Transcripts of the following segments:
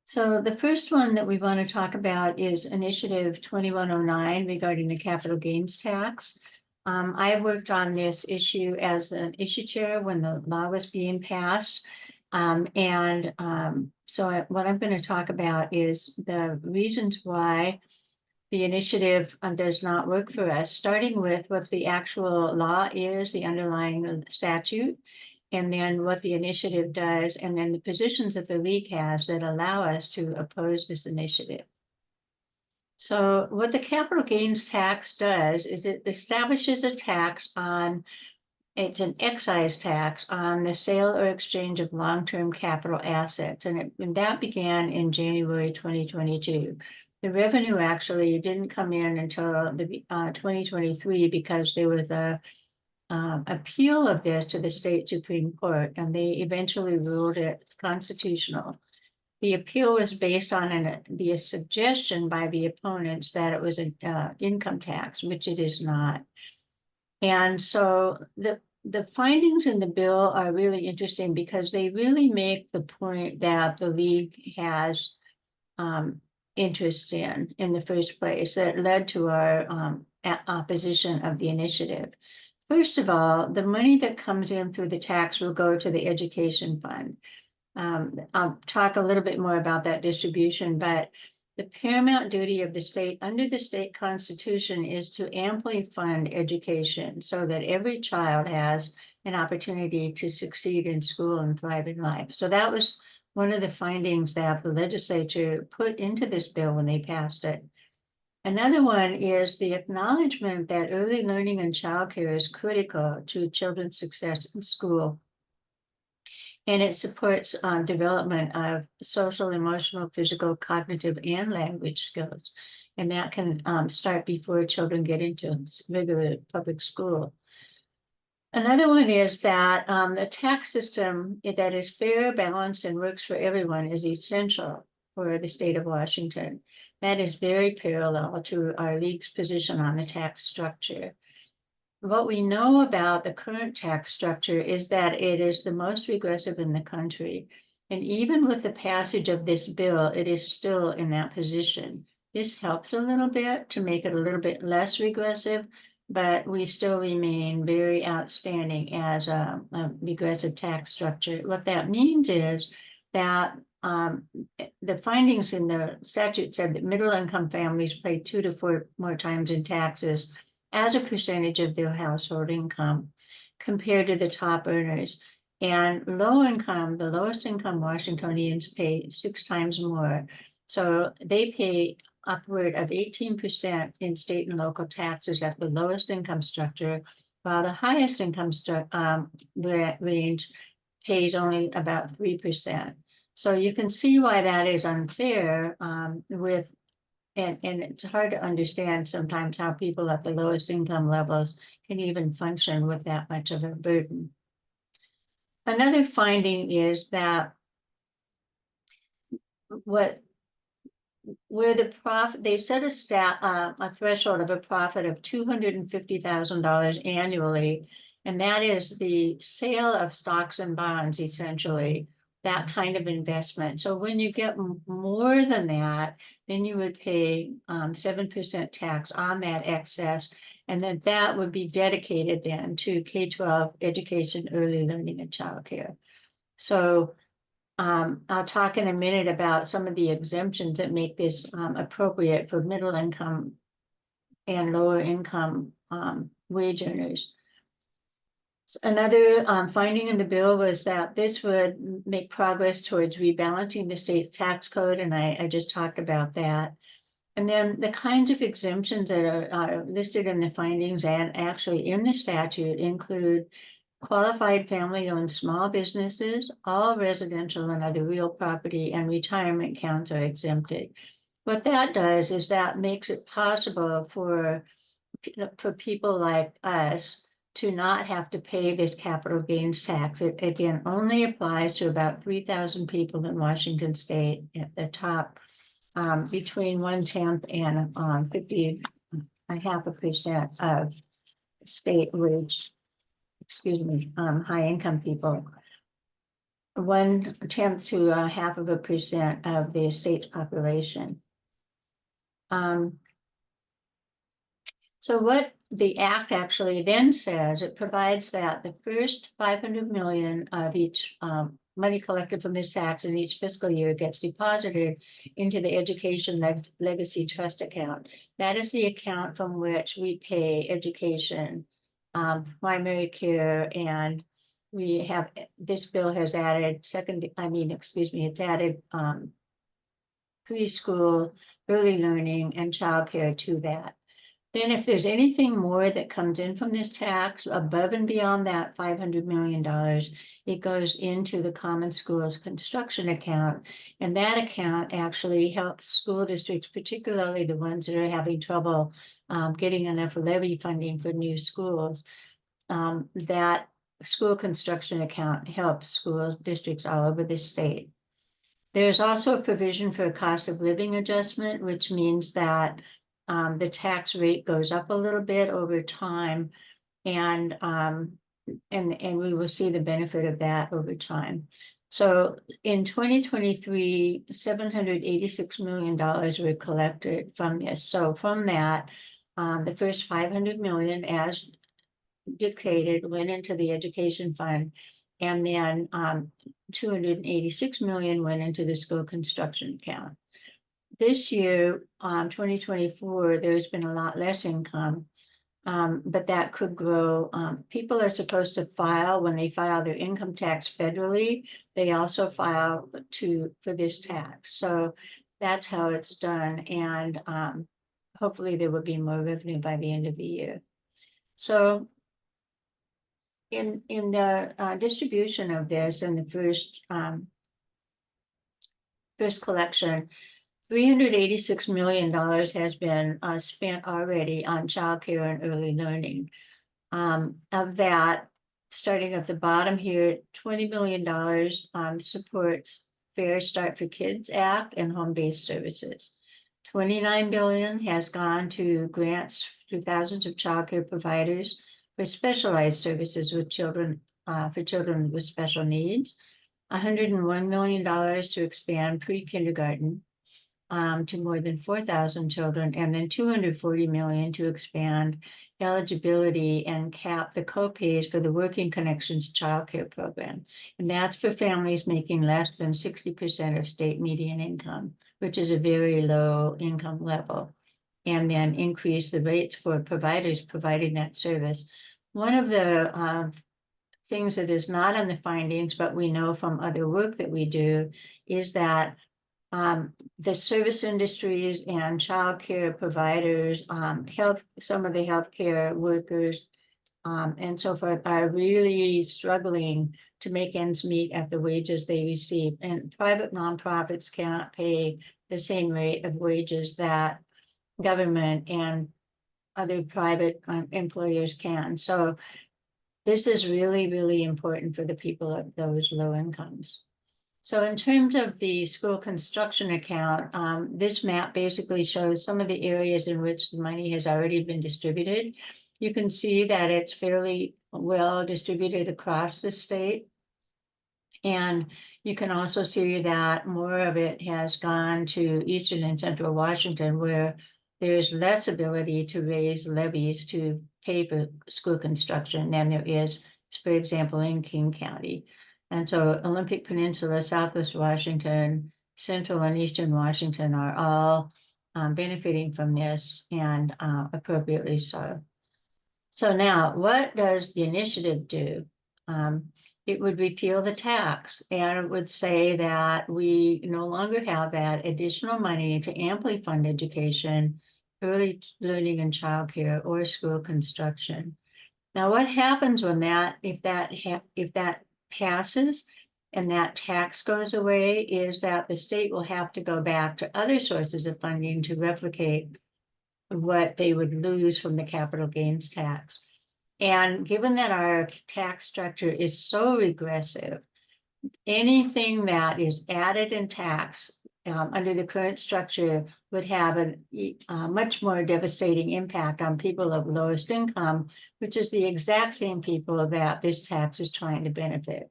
So the first one that we want to talk about is Initiative 2109 regarding the capital gains tax. I worked on this issue as an issue chair when the law was being passed. What I'm going to talk about is the reasons why the initiative does not work for us, starting with what the actual law is, the underlying statute, and then what the initiative does, and then the positions that the league has that allow us to oppose this initiative. So what the capital gains tax does is it establishes a tax on, it's an excise tax on the sale or exchange of long-term capital assets. And that began in January 2022. The revenue actually didn't come in until the 2023 because there was a appeal of this to the state Supreme Court, and they eventually ruled it constitutional. The appeal was based on the suggestion by the opponents that it was an income tax, which it is not. And so the findings in the bill are really interesting because they really make the point that the league has interest in the first place that led to our opposition of the initiative. First of all, the money that comes in through the tax will go to the education fund. I'll talk a little bit more about that distribution, but the paramount duty of the state under the state constitution is to amply fund education so that every child has an opportunity to succeed in school and thrive in life. So that was one of the findings that the legislature put into this bill when they passed it. Another one is the acknowledgement that early learning and childcare is critical to children's success in school. And it supports development of social, emotional, physical, cognitive, and language skills. And that can start before children get into regular public school. Another one is that the tax system that is fair, balanced, and works for everyone is essential for the state of Washington. That is very parallel to our league's position on the tax structure. What we know about the current tax structure is that it is the most regressive in the country. And even with the passage of this bill, it is still in that position. This helps a little bit to make it a little bit less regressive, but we still remain very outstanding as a regressive tax structure. What that means is that the findings in the statute said that middle income families pay 2 to 4 more times in taxes as a percentage of their household income compared to the top earners. And low income, the lowest income Washingtonians pay 6 times more. So they pay upward of 18% in state and local taxes at the lowest income structure, while the highest income range pays only about 3%. So you can see why that is unfair and it's hard to understand sometimes how people at the lowest income levels can even function with that much of a burden. Another finding is that they set a threshold of a profit of $250,000 annually, and that is the sale of stocks and bonds, essentially, that kind of investment. So when you get more than that, then you would pay 7% tax on that excess, and then that would be dedicated then to K-12 education, early learning, and childcare. So I'll talk in a minute about some of the exemptions that make this appropriate for middle income and lower income wage earners. Another finding in the bill was that this would make progress towards rebalancing the state tax code, and I just talked about that. And then the kinds of exemptions that are listed in the findings and actually in the statute include qualified family-owned small businesses, all residential and other real property, and retirement accounts are exempted. What that does is that makes it possible for people like us to not have to pay this capital gains tax. It again only applies to about 3,000 people in Washington state at the top, between 1/10 and 50.5% of state wage, high income people. 1/10 to 0.5% of the state's population. So what the act actually then says, it provides that the first 500 million of each money collected from this tax in each fiscal year gets deposited into the Education Legacy Trust account. That is the account from which we pay education, primary care, and we have, this bill has added it's added preschool, early learning, and childcare to that. Then if there's anything more that comes in from this tax above and beyond that $500 million, it goes into the Common Schools Construction account. And that account actually helps school districts, particularly the ones that are having trouble getting enough levy funding for new schools. That school construction account helps school districts all over the state. There's also a provision for a cost of living adjustment, which means that the tax rate goes up a little bit over time, and we will see the benefit of that over time. So in 2023, $786 million were collected from this. So from that, the first 500 million, as dictated, went into the education fund, and then 286 million went into the school construction account. This year, 2024, there's been a lot less income, but that could grow. People are supposed to file, when they file their income tax federally, they also file for this tax. So that's how it's done, and hopefully there will be more revenue by the end of the year. So in the distribution of this in the first collection, $386 million has been spent already on childcare and early learning. Of that, starting at the bottom here, $20 million supports Fair Start for Kids Act and home-based services. $29 billion has gone to grants to thousands of childcare providers for specialized services with children, for children with special needs. $101 million to expand pre-kindergarten to more than 4,000 children, and then $240 million to expand eligibility and cap the co-pays for the Working Connections childcare program. And that's for families making less than 60% of state median income, which is a very low income level, and then increase the rates for providers providing that service. One of the things that is not in the findings, but we know from other work that we do, is that the service industries and childcare providers, some of the healthcare workers, and so forth, are really struggling to make ends meet at the wages they receive. And private nonprofits cannot pay the same rate of wages that government and other private employers can. So this is really, really important for the people of those low incomes. So in terms of the school construction account, this map basically shows some of the areas in which the money has already been distributed. You can see that it's fairly well distributed across the state. And you can also see that more of it has gone to Eastern and Central Washington, where there's less ability to raise levies to pay for school construction than there is, for example, in King County. And so Olympic Peninsula, Southwest Washington, Central and Eastern Washington are all benefiting from this, and appropriately so. So now, what does the initiative do? It would repeal the tax, and it would say that we no longer have that additional money to amply fund education, early learning and childcare, or school construction. Now, what happens when if that passes and that tax goes away, is that the state will have to go back to other sources of funding to replicate what they would lose from the capital gains tax. And given that our tax structure is so regressive, anything that is added in tax under the current structure would have a much more devastating impact on people of lowest income, which is the exact same people that this tax is trying to benefit.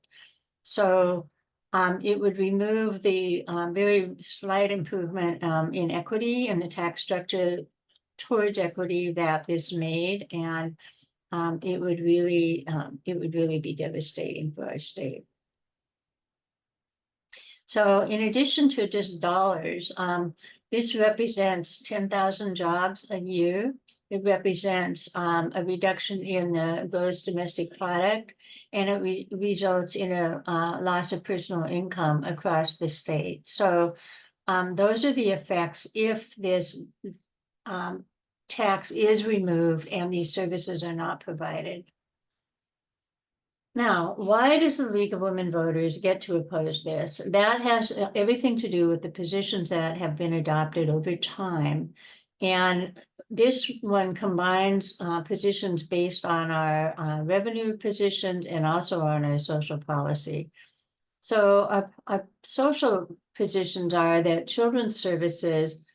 So It would remove the very slight improvement in equity and the tax structure towards equity that is made, and it would really be devastating for our state. So in addition to just dollars, this represents 10,000 jobs a year. It represents a reduction in the gross domestic product, and it results in a loss of personal income across the state. So those are the effects if this tax is removed and these services are not provided. Now, why does the League of Women Voters get to oppose this? That has everything to do with the positions that have been adopted over time. And this one combines positions based on our revenue positions and also on our social policy. So our social positions are that children's services,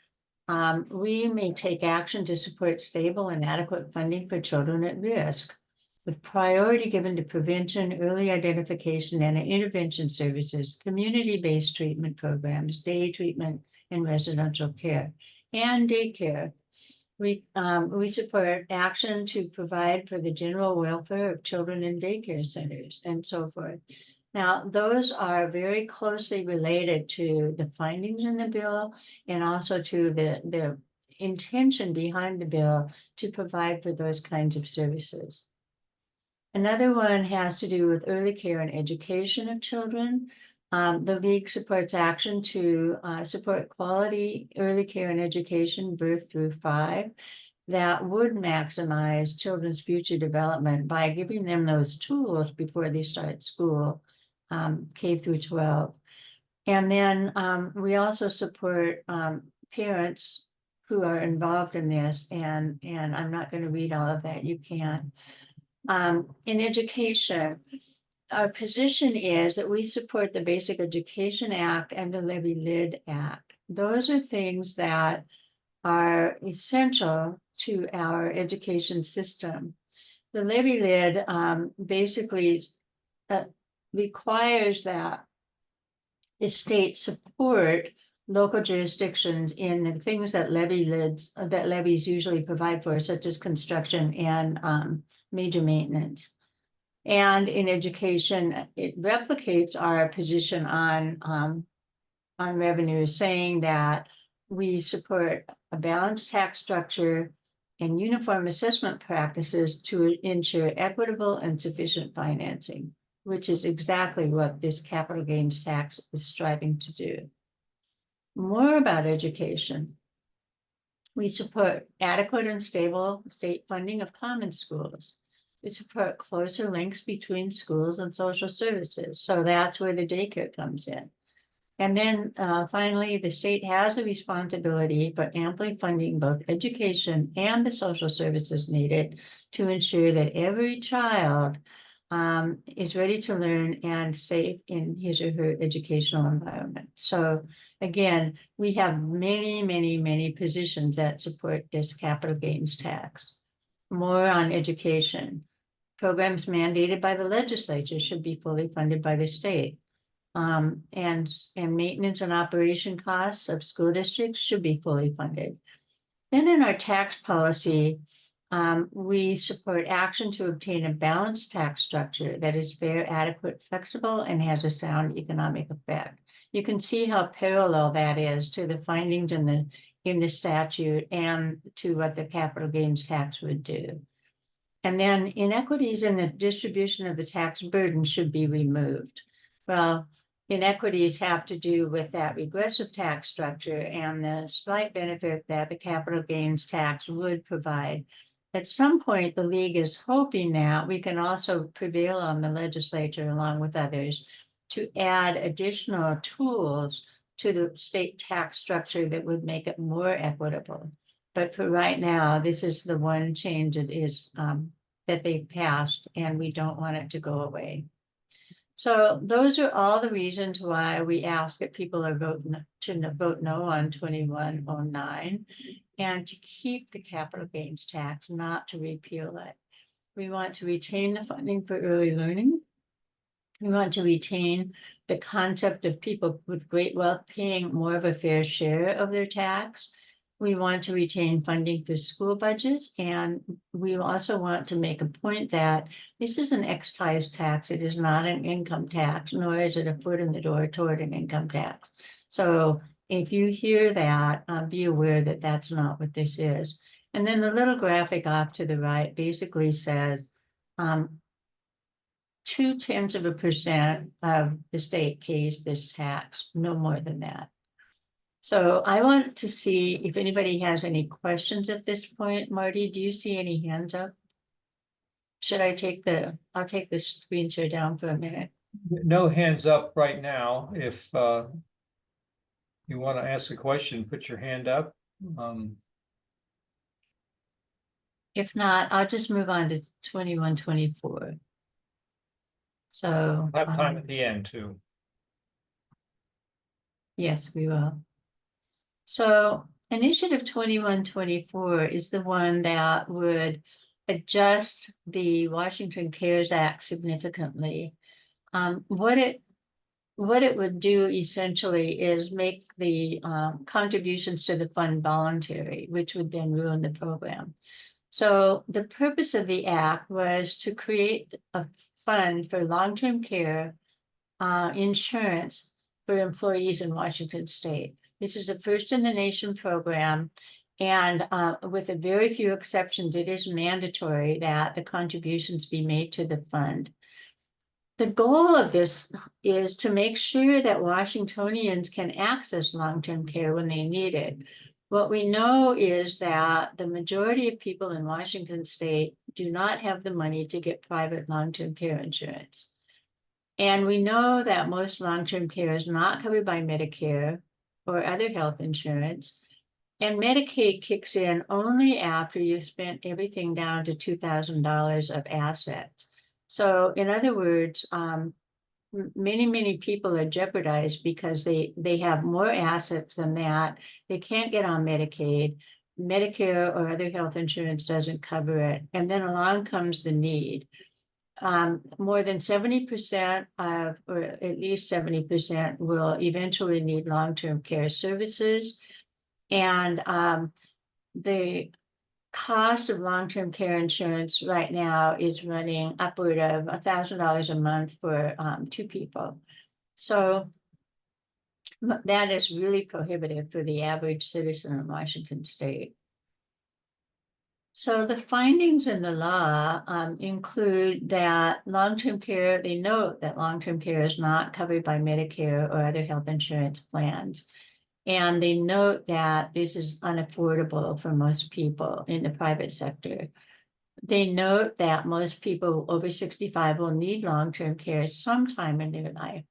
we may take action to support stable and adequate funding for children at risk, with priority given to prevention, early identification, and intervention services, community-based treatment programs, day treatment, and residential care, and daycare. We support action to provide for the general welfare of children in daycare centers, and so forth. Now, those are very closely related to the findings in the bill and also to the intention behind the bill to provide for those kinds of services. Another one has to do with early care and education of children. The League supports action to support quality early care and education, birth through 5, that would maximize children's future development by giving them those tools before they start school, K through 12. And then we also support parents who are involved in this, and I'm not going to read all of that, you can. In education, our position is that we support the Basic Education Act and the Levy-Lid Act. Those are things that are essential to our education system. The Levy-Lid basically requires that the state support local jurisdictions in the things that levies usually provide for, such as construction and major maintenance. And in education, it replicates our position on revenue, saying that we support a balanced tax structure and uniform assessment practices to ensure equitable and sufficient financing, which is exactly what this capital gains tax is striving to do. More about education. We support adequate and stable state funding of common schools. We support closer links between schools and social services. So that's where the daycare comes in. And then finally, the state has a responsibility for amply funding both education and the social services needed to ensure that every child is ready to learn and safe in his or her educational environment. So again, we have many, many, many positions that support this capital gains tax. More on education. Programs mandated by the legislature should be fully funded by the state. And maintenance and operation costs of school districts should be fully funded. Then in our tax policy, we support action to obtain a balanced tax structure that is fair, adequate, flexible, and has a sound economic effect. You can see how parallel that is to the findings in the statute and to what the capital gains tax would do. And then inequities in the distribution of the tax burden should be removed. Well, inequities have to do with that regressive tax structure and the slight benefit that the capital gains tax would provide. At some point, the League is hoping that we can also prevail on the legislature, along with others, to add additional tools to the state tax structure that would make it more equitable. But for right now, this is the one change that is that they've passed, and we don't want it to go away. So those are all the reasons why we ask that people are vote no on 2109 and to keep the capital gains tax, not to repeal it. We want to retain the funding for early learning. We want to retain the concept of people with great wealth paying more of a fair share of their tax. We want to retain funding for school budgets, and we also want to make a point that this is an excise tax. It is not an income tax, nor is it a foot in the door toward an income tax. So if you hear that, be aware that that's not what this is. And then the little graphic off to the right basically says 0.2% of the state pays this tax, no more than that. So I want to see if anybody has any questions at this point. Marty, do you see any hands up? Should I I'll take this screen share down for a minute. No hands up right now. If you want to ask a question, put your hand up. If not, I'll just move on to 2124. So Have time at the end too. yes, we will. So Initiative 2124 is the one that would adjust the Washington CARES Act significantly. What it would do essentially is make the contributions to the fund voluntary, which would then ruin the program. So the purpose of the act was to create a fund for long-term care insurance for employees in Washington State. This is a first in the nation program, and with a very few exceptions, it is mandatory that the contributions be made to the fund. The goal of this is to make sure that Washingtonians can access long-term care when they need it. What we know is that the majority of people in Washington State do not have the money to get private long-term care insurance. And we know that most long-term care is not covered by Medicare or other health insurance. And Medicaid kicks in only after you've spent everything down to $2,000 of assets. So in other words, many people are jeopardized because they have more assets than that. They can't get on Medicaid. Medicare or other health insurance doesn't cover it. And then along comes the need. More than 70% of, or at least 70% will eventually need long-term care services. And the cost of long-term care insurance right now is running upward of $1,000 a month for 2 people. So that is really prohibitive for the average citizen in Washington State. So the findings in the law include that long-term care, they note that long-term care is not covered by Medicare or other health insurance plans. And they note that this is unaffordable for most people in the private sector. They note that most people over 65 will need long-term care sometime in their life,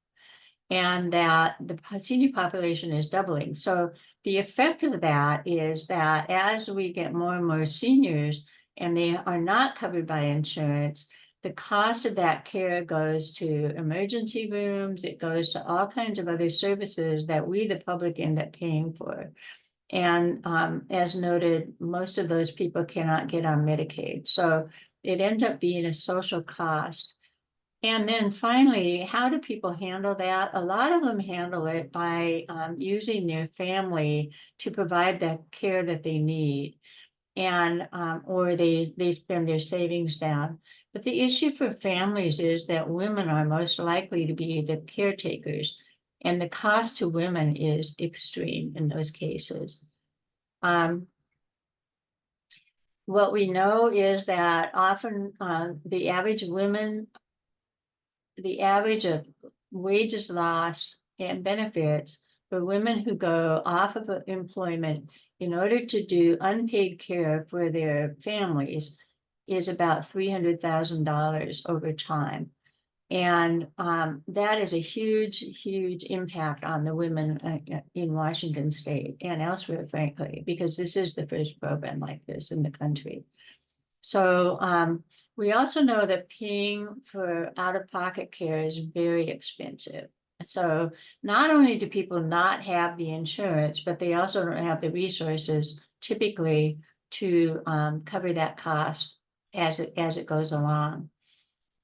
and that the senior population is doubling. So the effect of that is that as we get more and more seniors and they are not covered by insurance, the cost of that care goes to emergency rooms, it goes to all kinds of other services that we, the public, end up paying for. And as noted, most of those people cannot get on Medicaid. So it ends up being a social cost. And then finally, how do people handle that? A lot of them handle it by using their family to provide the care that they need, and or they spend their savings down. But the issue for families is that women are most likely to be the caretakers, and the cost to women is extreme in those cases. What we know is that often the average of wages lost and benefits for women who go off of employment in order to do unpaid care for their families is about $300,000 over time. And that is a huge impact on the women in Washington State and elsewhere, frankly, because this is the first program like this in the country. So we also know that paying for out-of-pocket care is very expensive. So not only do people not have the insurance, but they also don't have the resources typically to cover that cost as it goes along.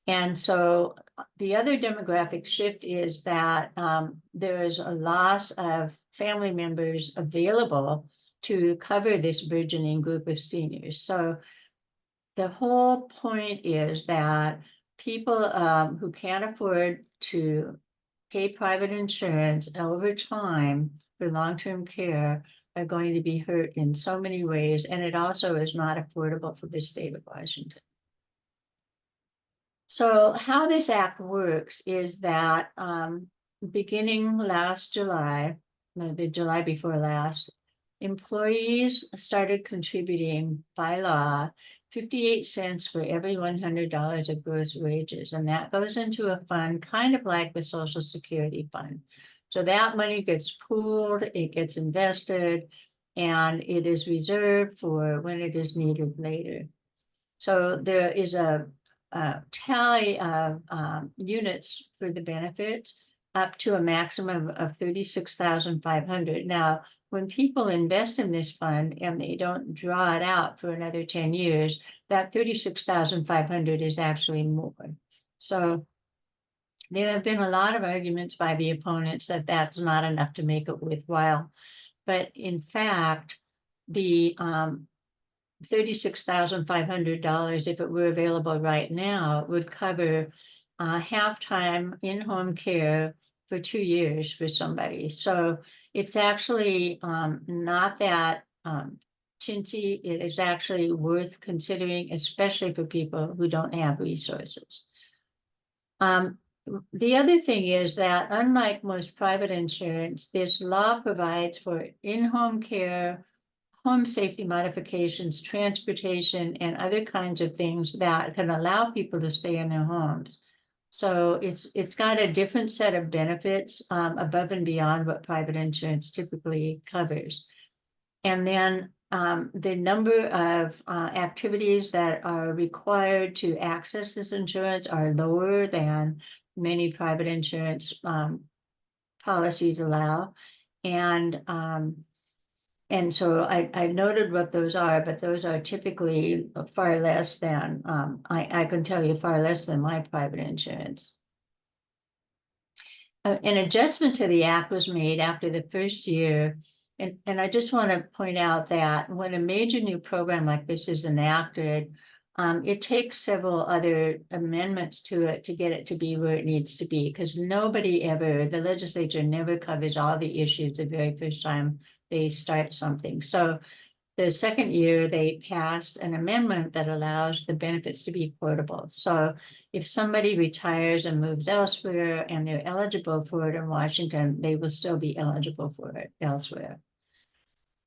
And so the other demographic shift is that there's a loss of family members available to cover this burgeoning group of seniors. So the whole point is that people who can't afford to pay private insurance over time for long-term care are going to be hurt in so many ways, and it also is not affordable for the state of Washington. So how this act works is that beginning last July, no, the July before last, employees started contributing by law 58 cents for every $100 of gross wages, and that goes into a fund kind of like the Social Security fund. So that money gets pooled, it gets invested, and it is reserved for when it is needed later. So there is a tally of units for the benefits up to a maximum of 36,500. Now, when people invest in this fund and they don't draw it out for another 10 years, that 36,500 is actually more. So there have been a lot of arguments by the opponents that that's not enough to make it worthwhile. But in fact, the $36,500, if it were available right now, would cover half-time in-home care for 2 years for somebody. So it's actually not that chintzy. It is actually worth considering, especially for people who don't have resources. The other thing is that unlike most private insurance, this law provides for in-home care, home safety modifications, transportation, and other kinds of things that can allow people to stay in their homes. So it's got a different set of benefits above and beyond what private insurance typically covers. And then the number of activities that are required to access this insurance are lower than many private insurance policies allow. And so I noted what those are, but those are typically far less than, I can tell you far less than my private insurance. An adjustment to the act was made after the first year. And I just want to point out that when a major new program like this is enacted, it takes several other amendments to it to get it to be where it needs to be, because the legislature never covers all the issues the very first time they start something. So the second year, they passed an amendment that allows the benefits to be portable. So if somebody retires and moves elsewhere and they're eligible for it in Washington, they will still be eligible for it elsewhere.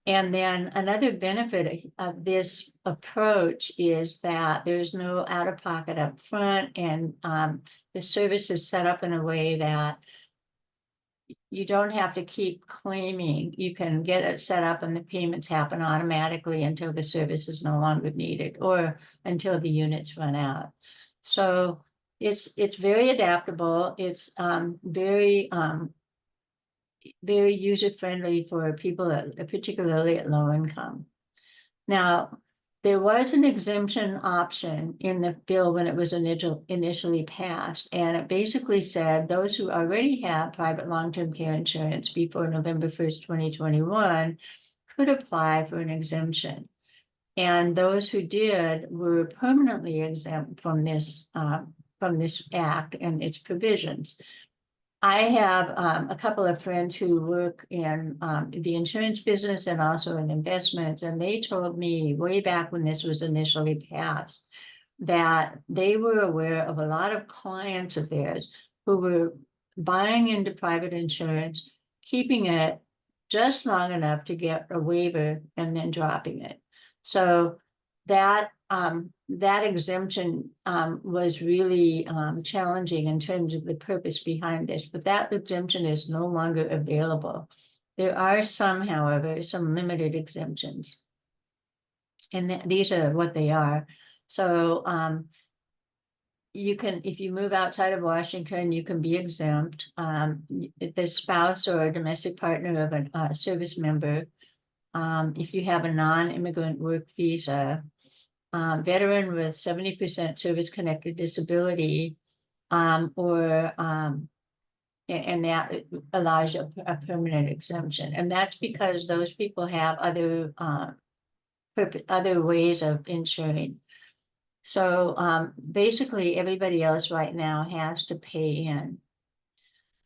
And then another benefit of this approach is that there's no out-of-pocket up front, and the service is set up in a way that you don't have to keep claiming. You can get it set up and the payments happen automatically until the service is no longer needed or until the units run out. So it's very adaptable. It's very user-friendly for people, particularly at low income. Now, there was an exemption option in the bill when it was initially passed, and it basically said those who already have private long-term care insurance before November 1st, 2021 could apply for an exemption. And those who did were permanently exempt from this act and its provisions. I have a couple of friends who work in the insurance business and also in investments, and they told me way back when this was initially passed that they were aware of a lot of clients of theirs who were buying into private insurance, keeping it just long enough to get a waiver and then dropping it. So that exemption was really challenging in terms of the purpose behind this, but that exemption is no longer available. There are some, however, some limited exemptions, and these are what they are. So you can, if you move outside of Washington, you can be exempt. The spouse or a domestic partner of a service member, if you have a non-immigrant work visa, veteran with 70% service-connected disability, or and that allows a permanent exemption. And that's because those people have other other ways of insuring. So basically, everybody else right now has to pay in.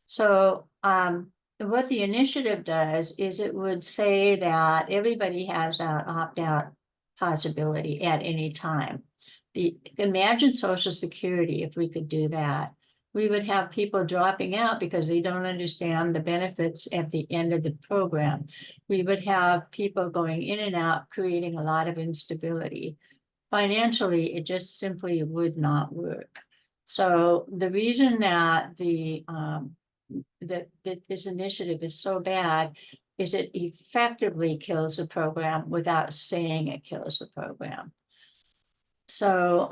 So what the initiative does is it would say that everybody has that opt-out possibility at any time. Imagine Social Security, if we could do that. We would have people dropping out because they don't understand the benefits at the end of the program. We would have people going in and out, creating a lot of instability. Financially, it just simply would not work. So the reason that that this initiative is so bad is it effectively kills the program without saying it kills the program. So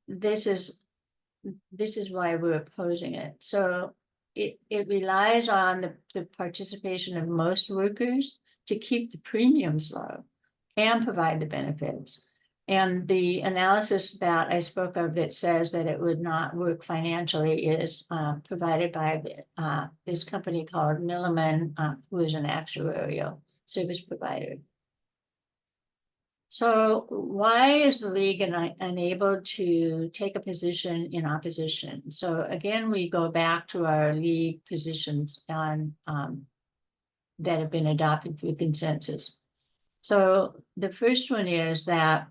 this is why we're opposing it. So it relies on the participation of most workers to keep the premiums low and provide the benefits. And the analysis that I spoke of that says that it would not work financially is provided by this company called Milliman, who is an actuarial service provider. So why is the league unable to take a position in opposition? So again, we go back to our league positions on that have been adopted through consensus. So the first one is that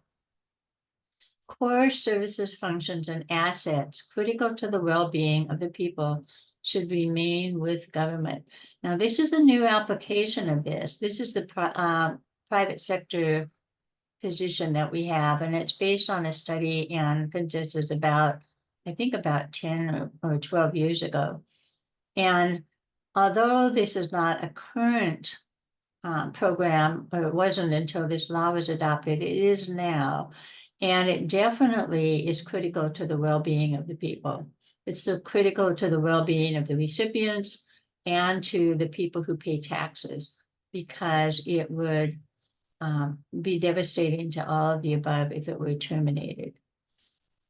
core services, functions, and assets critical to the well-being of the people should remain with government. Now, this is a new application of this. This is the private sector position that we have, and it's based on a study and consensus about, I think, about 10 or 12 years ago. And although this is not a current program, or it wasn't until this law was adopted, it is now. And it definitely is critical to the well-being of the people. It's so critical to the well-being of the recipients and to the people who pay taxes, because it would be devastating to all of the above if it were terminated.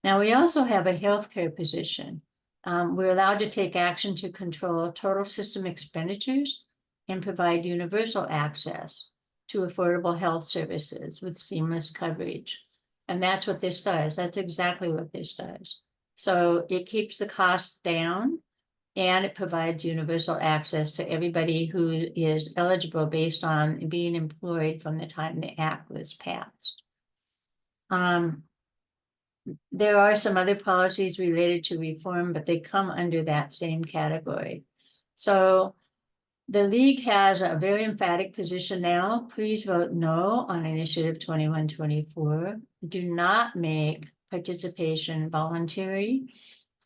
Now, we also have a healthcare position. We're allowed to take action to control total system expenditures and provide universal access to affordable health services with seamless coverage. And that's what this does. That's exactly what this does. So it keeps the cost down, and it provides universal access to everybody who is eligible based on being employed from the time the act was passed. There are some other policies related to reform, but they come under that same category. So the league has a very emphatic position now. Please vote no on Initiative 2124. Do not make participation voluntary.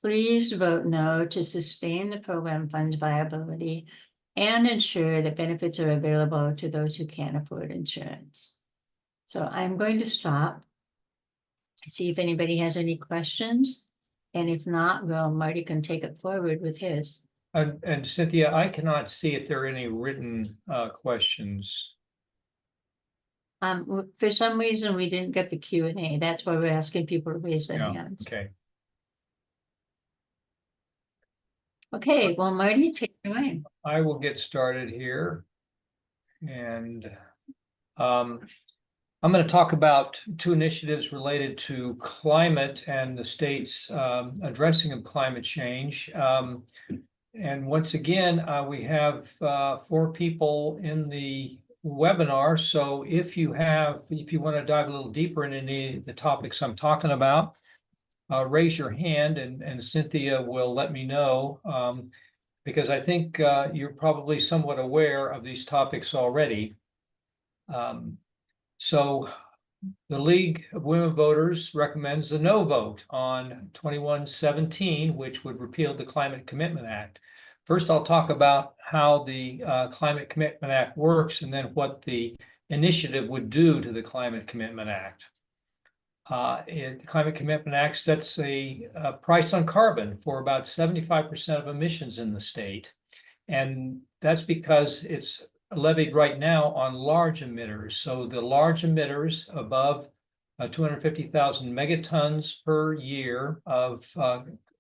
Please vote no to sustain the program fund's viability and ensure that benefits are available to those who can't afford insurance. So I'm going to stop, see if anybody has any questions. And if not, well, Marty can take it forward with his. And Cynthia, I cannot see if there are any written questions. For some reason, we didn't get the Q&A. That's why we're asking people to raise their hands. Okay. Okay, well, Marty, take it away. I will get started here. And I'm going to talk about two initiatives related to climate and the state's addressing of climate change. And once again, we have 4 people in the webinar. So if you want to dive a little deeper into any of the topics I'm talking about, raise your hand and Cynthia will let me know, because I think you're probably somewhat aware of these topics already. So the League of Women Voters recommends the no vote on 2117, which would repeal the Climate Commitment Act. First, I'll talk about how the Climate Commitment Act works and then what the initiative would do to the Climate Commitment Act. The Climate Commitment Act sets a price on carbon for about 75% of emissions in the state. And that's because it's levied right now on large emitters. So the large emitters above 250,000 megatons per year of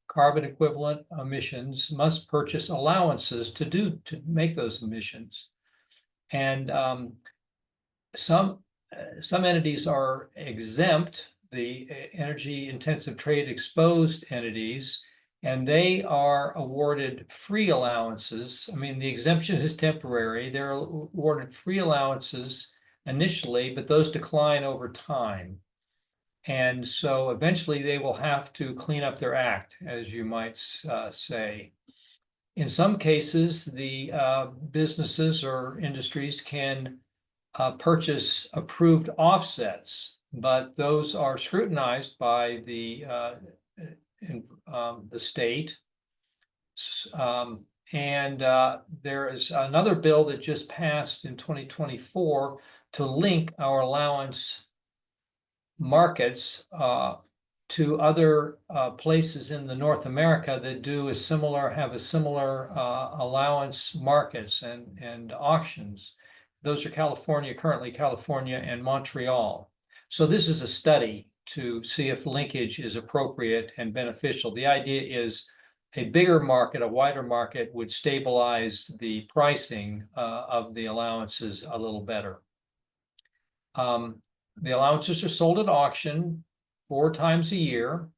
carbon equivalent emissions must purchase allowances to make those emissions. And some entities are exempt, the energy intensive trade exposed entities, and they are awarded free allowances. I mean, the exemption is temporary. They're awarded free allowances initially, but those decline over time. And so eventually they will have to clean up their act, as you might say. In some cases, the businesses or industries can purchase approved offsets, but those are scrutinized by the state. And there is another bill that just passed in 2024 to link our allowance markets to other places in the North America that have a similar allowance markets and auctions. Those are currently California and Montreal. So this is a study to see if linkage is appropriate and beneficial. The idea is a bigger market, a wider market, would stabilize the pricing of the allowances a little better. The allowances are sold at auction 4 times a year,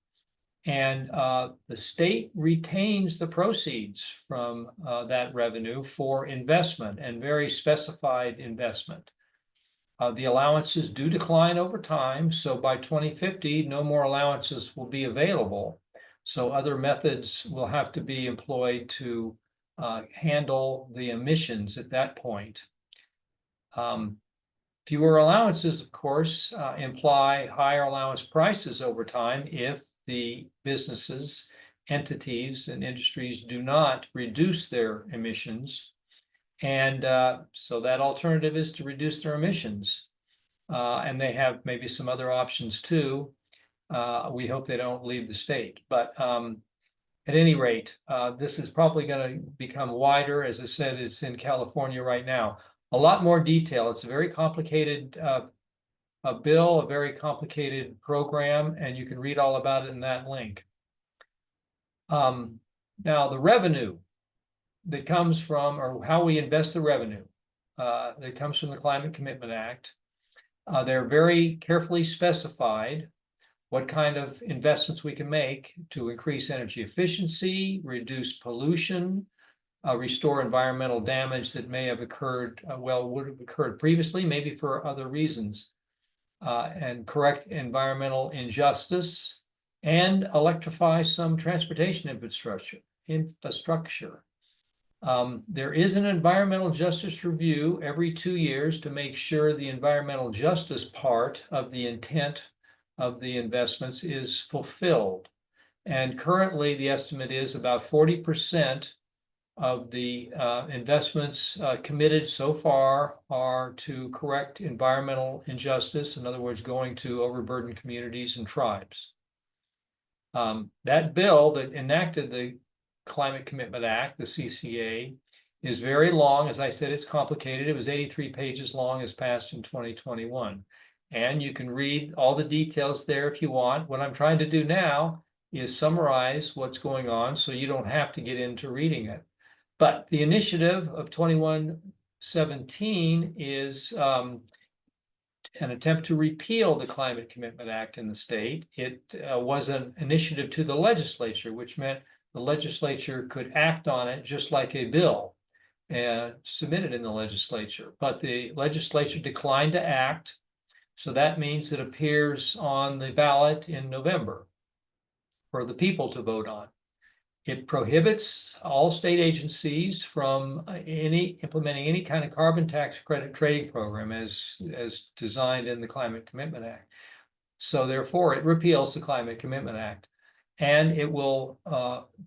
and the state retains the proceeds from that revenue for investment and very specified investment. The allowances do decline over time, so by 2050, no more allowances will be available. So other methods will have to be employed to handle the emissions at that point. Fewer allowances, of course, imply higher allowance prices over time if the businesses, entities, and industries do not reduce their emissions. And so that alternative is to reduce their emissions. And they have maybe some other options too. We hope they don't leave the state. But at any rate, this is probably going to become wider. As I said, it's in California right now. A lot more detail. It's a very complicated bill, a very complicated program, and you can read all about it in that link. Now, the revenue that comes from, or how we invest the revenue that comes from the Climate Commitment Act, they're very carefully specified what kind of investments we can make to increase energy efficiency, reduce pollution, restore environmental damage that may have occurred, would have occurred previously, maybe for other reasons, and correct environmental injustice, and electrify some transportation infrastructure. There is an environmental justice review every 2 years to make sure the environmental justice part of the intent of the investments is fulfilled. And currently, the estimate is about 40% of the investments committed so far are to correct environmental injustice, in other words, going to overburdened communities and tribes. That bill that enacted the Climate Commitment Act, the CCA, is very long. As I said, it's complicated. It was 83 pages long, as passed in 2021. And you can read all the details there if you want. What I'm trying to do now is summarize what's going on so you don't have to get into reading it. But the initiative of 2117 is an attempt to repeal the Climate Commitment Act in the state. It was an initiative to the legislature, which meant the legislature could act on it just like a bill and submitted in the legislature. But the legislature declined to act. So that means it appears on the ballot in November for the people to vote on. It prohibits all state agencies from implementing any kind of carbon tax credit trading program as designed in the Climate Commitment Act. So therefore, it repeals the Climate Commitment Act. And it will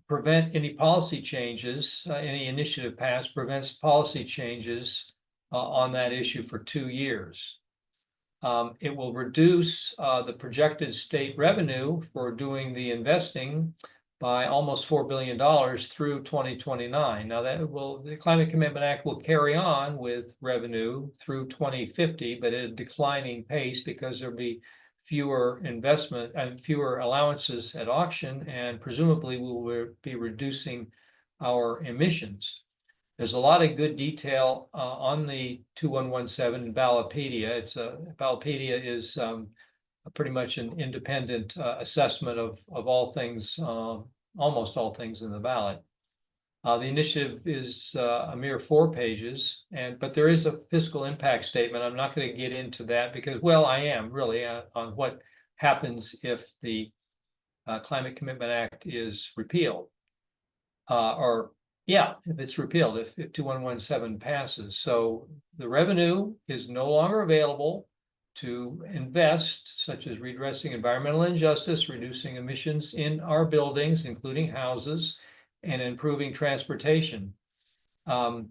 prevent any policy changes, any initiative passed prevents policy changes on that issue for 2 years. It will reduce the projected state revenue for doing the investing by almost $4 billion through 2029. Now the Climate Commitment Act will carry on with revenue through 2050, but at a declining pace because there'll be fewer investment and fewer allowances at auction, and presumably we will be reducing our emissions. There's a lot of good detail on the 2117 Ballotpedia. Ballotpedia is pretty much an independent assessment of all things, almost all things in the ballot. The initiative is a mere 4 pages, but there is a fiscal impact statement. I'm not going to get into that because, well, I am really on what happens if the Climate Commitment Act is repealed. If it's repealed, if 2117 passes. So the revenue is no longer available to invest, such as redressing environmental injustice, reducing emissions in our buildings, including houses, and improving transportation. The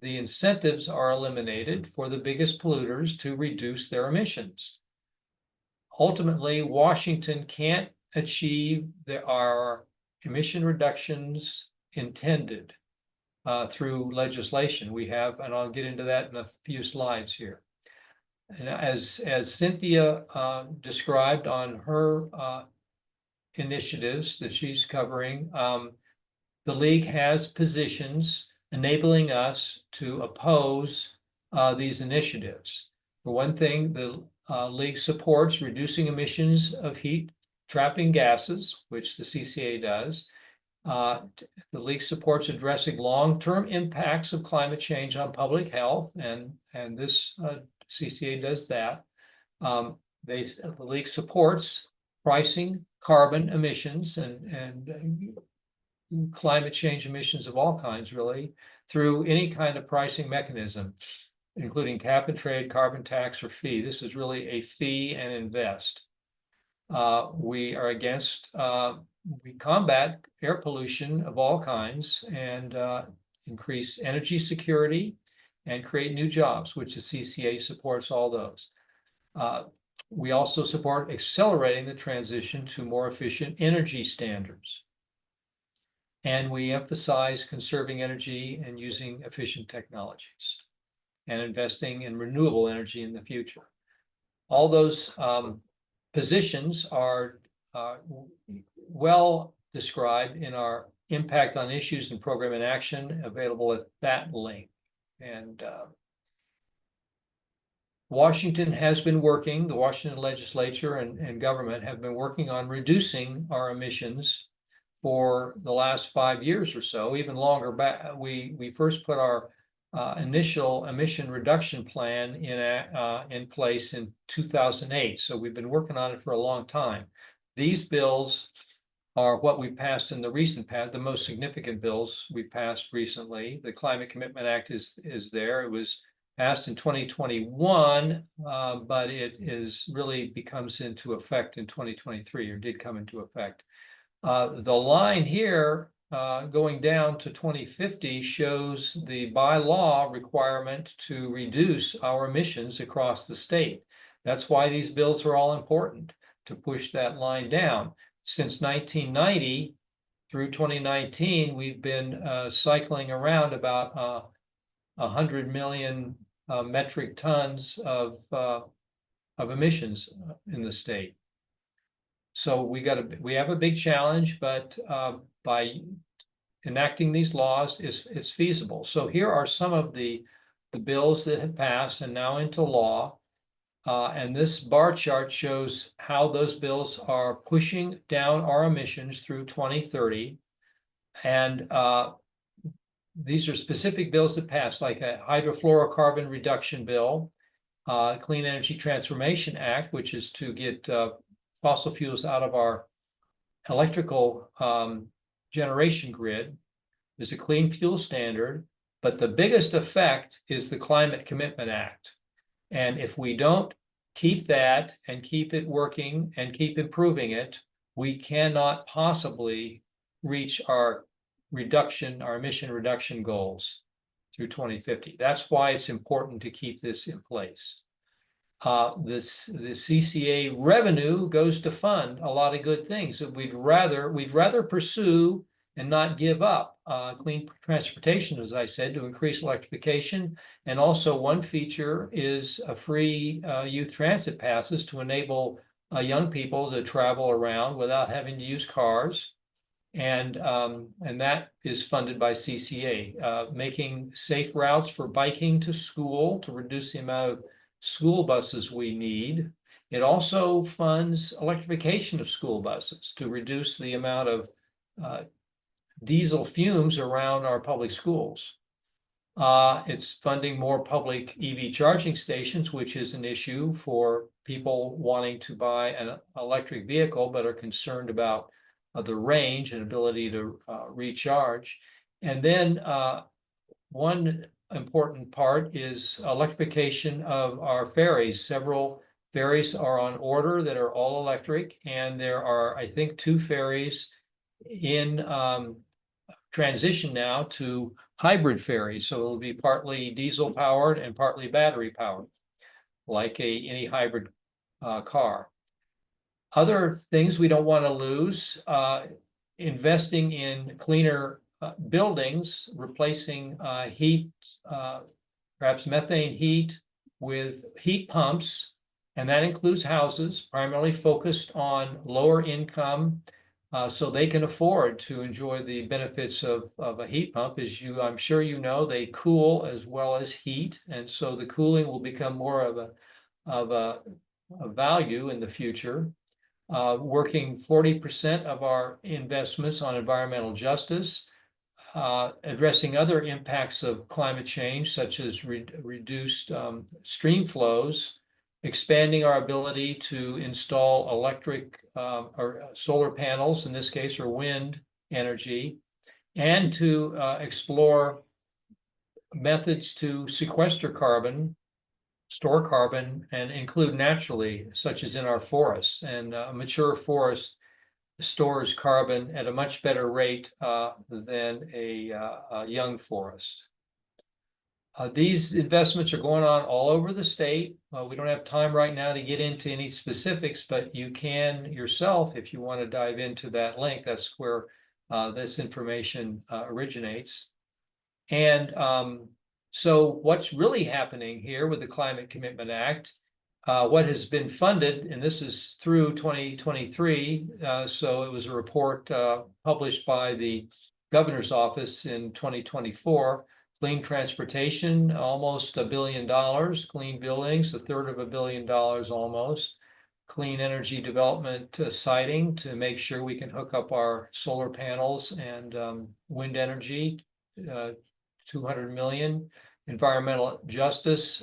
incentives are eliminated for the biggest polluters to reduce their emissions. Ultimately, Washington can't achieve our emission reductions intended through legislation. We have, and I'll get into that in a few slides here. And as Cynthia described on her initiatives that she's covering, the League has positions enabling us to oppose these initiatives. For one thing, the League supports reducing emissions of heat trapping gases, which the CCA does. The League supports addressing long-term impacts of climate change on public health, and this CCA does that. The League supports pricing carbon emissions and climate change emissions of all kinds, really, through any kind of pricing mechanism, including cap and trade, carbon tax, or fee. This is really a fee and invest. We are against, we combat air pollution of all kinds and increase energy security and create new jobs, which the CCA supports all those. We also support accelerating the transition to more efficient energy standards. And we emphasize conserving energy and using efficient technologies and investing in renewable energy in the future. All those positions are well described in our impact on issues and program in action, available at that link. And Washington has been working, the Washington legislature and government have been working on reducing our emissions for the last 5 years or so, even longer back. We first put our initial emission reduction plan in place in 2008. So we've been working on it for a long time. These bills are what we passed in the recent past, the most significant bills we passed recently. The Climate Commitment Act is there. It was passed in 2021, but it really becomes into effect in 2023, or did come into effect. The line here going down to 2050 shows the by law requirement to reduce our emissions across the state. That's why these bills are all important, to push that line down. Since 1990 through 2019, we've been cycling around about 100 million metric tons of emissions in the state. So we have a big challenge, but by enacting these laws, it's feasible. So here are some of the bills that have passed and now into law. And this bar chart shows how those bills are pushing down our emissions through 2030. And these are specific bills that passed, like a hydrofluorocarbon reduction bill, Clean Energy Transformation Act, which is to get fossil fuels out of our electrical generation grid. There's a clean fuel standard, but the biggest effect is the Climate Commitment Act. And if we don't keep that and keep it working and keep improving it, we cannot possibly reach our emission reduction goals through 2050. That's why it's important to keep this in place. The CCA revenue goes to fund a lot of good things that we'd rather pursue and not give up. Clean transportation, as I said, to increase electrification. And also one feature is a free youth transit passes to enable young people to travel around without having to use cars. And that is funded by CCA, making safe routes for biking to school to reduce the amount of school buses we need. It also funds electrification of school buses to reduce the amount of diesel fumes around our public schools. It's funding more public EV charging stations, which is an issue for people wanting to buy an electric vehicle but are concerned about the range and ability to recharge. And then one important part is electrification of our ferries. Several ferries are on order that are all electric, and there are, I think, 2 ferries in transition now to hybrid ferries. So it'll be partly diesel powered and partly battery powered, like any hybrid car. Other things we don't want to lose, investing in cleaner buildings, replacing heat, perhaps methane heat with heat pumps, and that includes houses primarily focused on lower income, so they can afford to enjoy the benefits of a heat pump. As I'm sure you know, they cool as well as heat, and so the cooling will become more of a value in the future. Working 40% of our investments on environmental justice, addressing other impacts of climate change, such as reduced stream flows, expanding our ability to install electric or solar panels, in this case, or wind energy, and to explore methods to sequester carbon, store carbon, and include naturally, such as in our forests. And a mature forest stores carbon at a much better rate than a young forest. These investments are going on all over the state. We don't have time right now to get into any specifics, but you can yourself, if you want to dive into that link. That's where this information originates. And so what's really happening here with the Climate Commitment Act, what has been funded, and this is through 2023, so it was a report published by the governor's office in 2024, clean transportation, almost $1 billion, clean buildings, 1/3 of $1 billion almost, clean energy development siting to make sure we can hook up our solar panels and wind energy, 200 million, environmental justice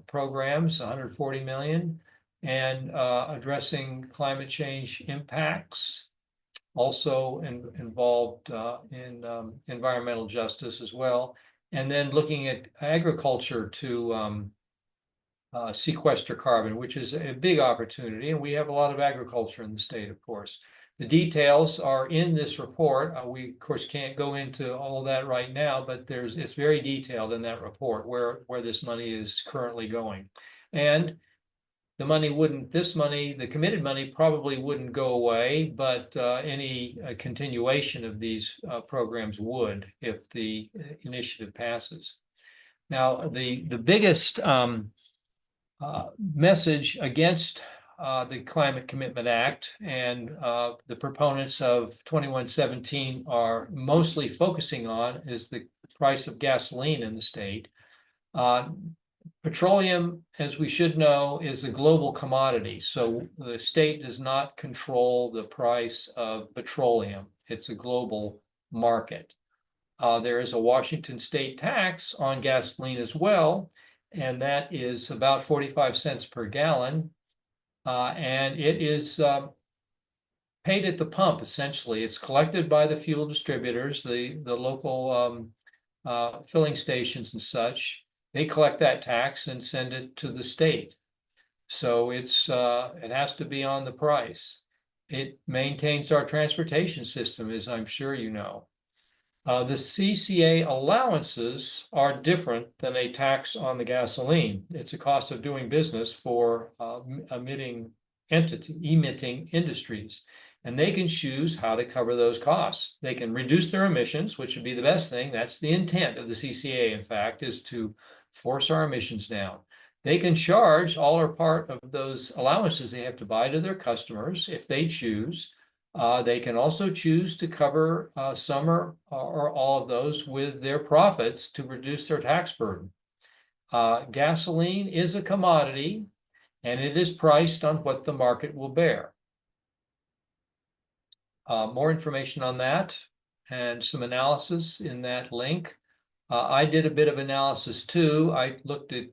programs, 140 million, and addressing climate change impacts, also involved in environmental justice as well. And then looking at agriculture to sequester carbon, which is a big opportunity. And we have a lot of agriculture in the state, of course. The details are in this report. We, of course, can't go into all of that right now, but it's very detailed in that report where this money is currently going. And the the committed money probably wouldn't go away, but any continuation of these programs would if the initiative passes. Now, the biggest message against the Climate Commitment Act and the proponents of 2117 are mostly focusing on is the price of gasoline in the state. Petroleum, as we should know, is a global commodity. So the state does not control the price of petroleum. It's a global market. There is a Washington state tax on gasoline as well, and that is about 45 cents per gallon. And it is paid at the pump, essentially. It's collected by the fuel distributors, the local filling stations and such. They collect that tax and send it to the state. So it has to be on the price. It maintains our transportation system, as I'm sure you know. The CCA allowances are different than a tax on the gasoline. It's a cost of doing business for emitting industries. And they can choose how to cover those costs. They can reduce their emissions, which would be the best thing. That's the intent of the CCA, in fact, is to force our emissions down. They can charge all or part of those allowances they have to buy to their customers if they choose. They can also choose to cover some or all of those with their profits to reduce their tax burden. Gasoline is a commodity, and it is priced on what the market will bear. More information on that and some analysis in that link. I did a bit of analysis too. I looked at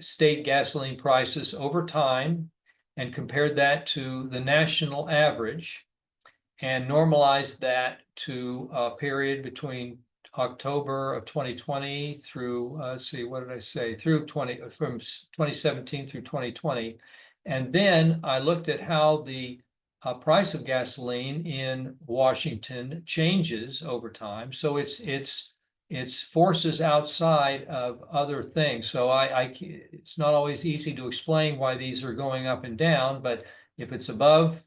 state gasoline prices over time and compared that to the national average and normalized that to a period between October of 2020 through, let's see, what did I say? From 2017 through 2020. And then I looked at how the price of gasoline in Washington changes over time. So it's forces outside of other things. So it's not always easy to explain why these are going up and down, but if it's above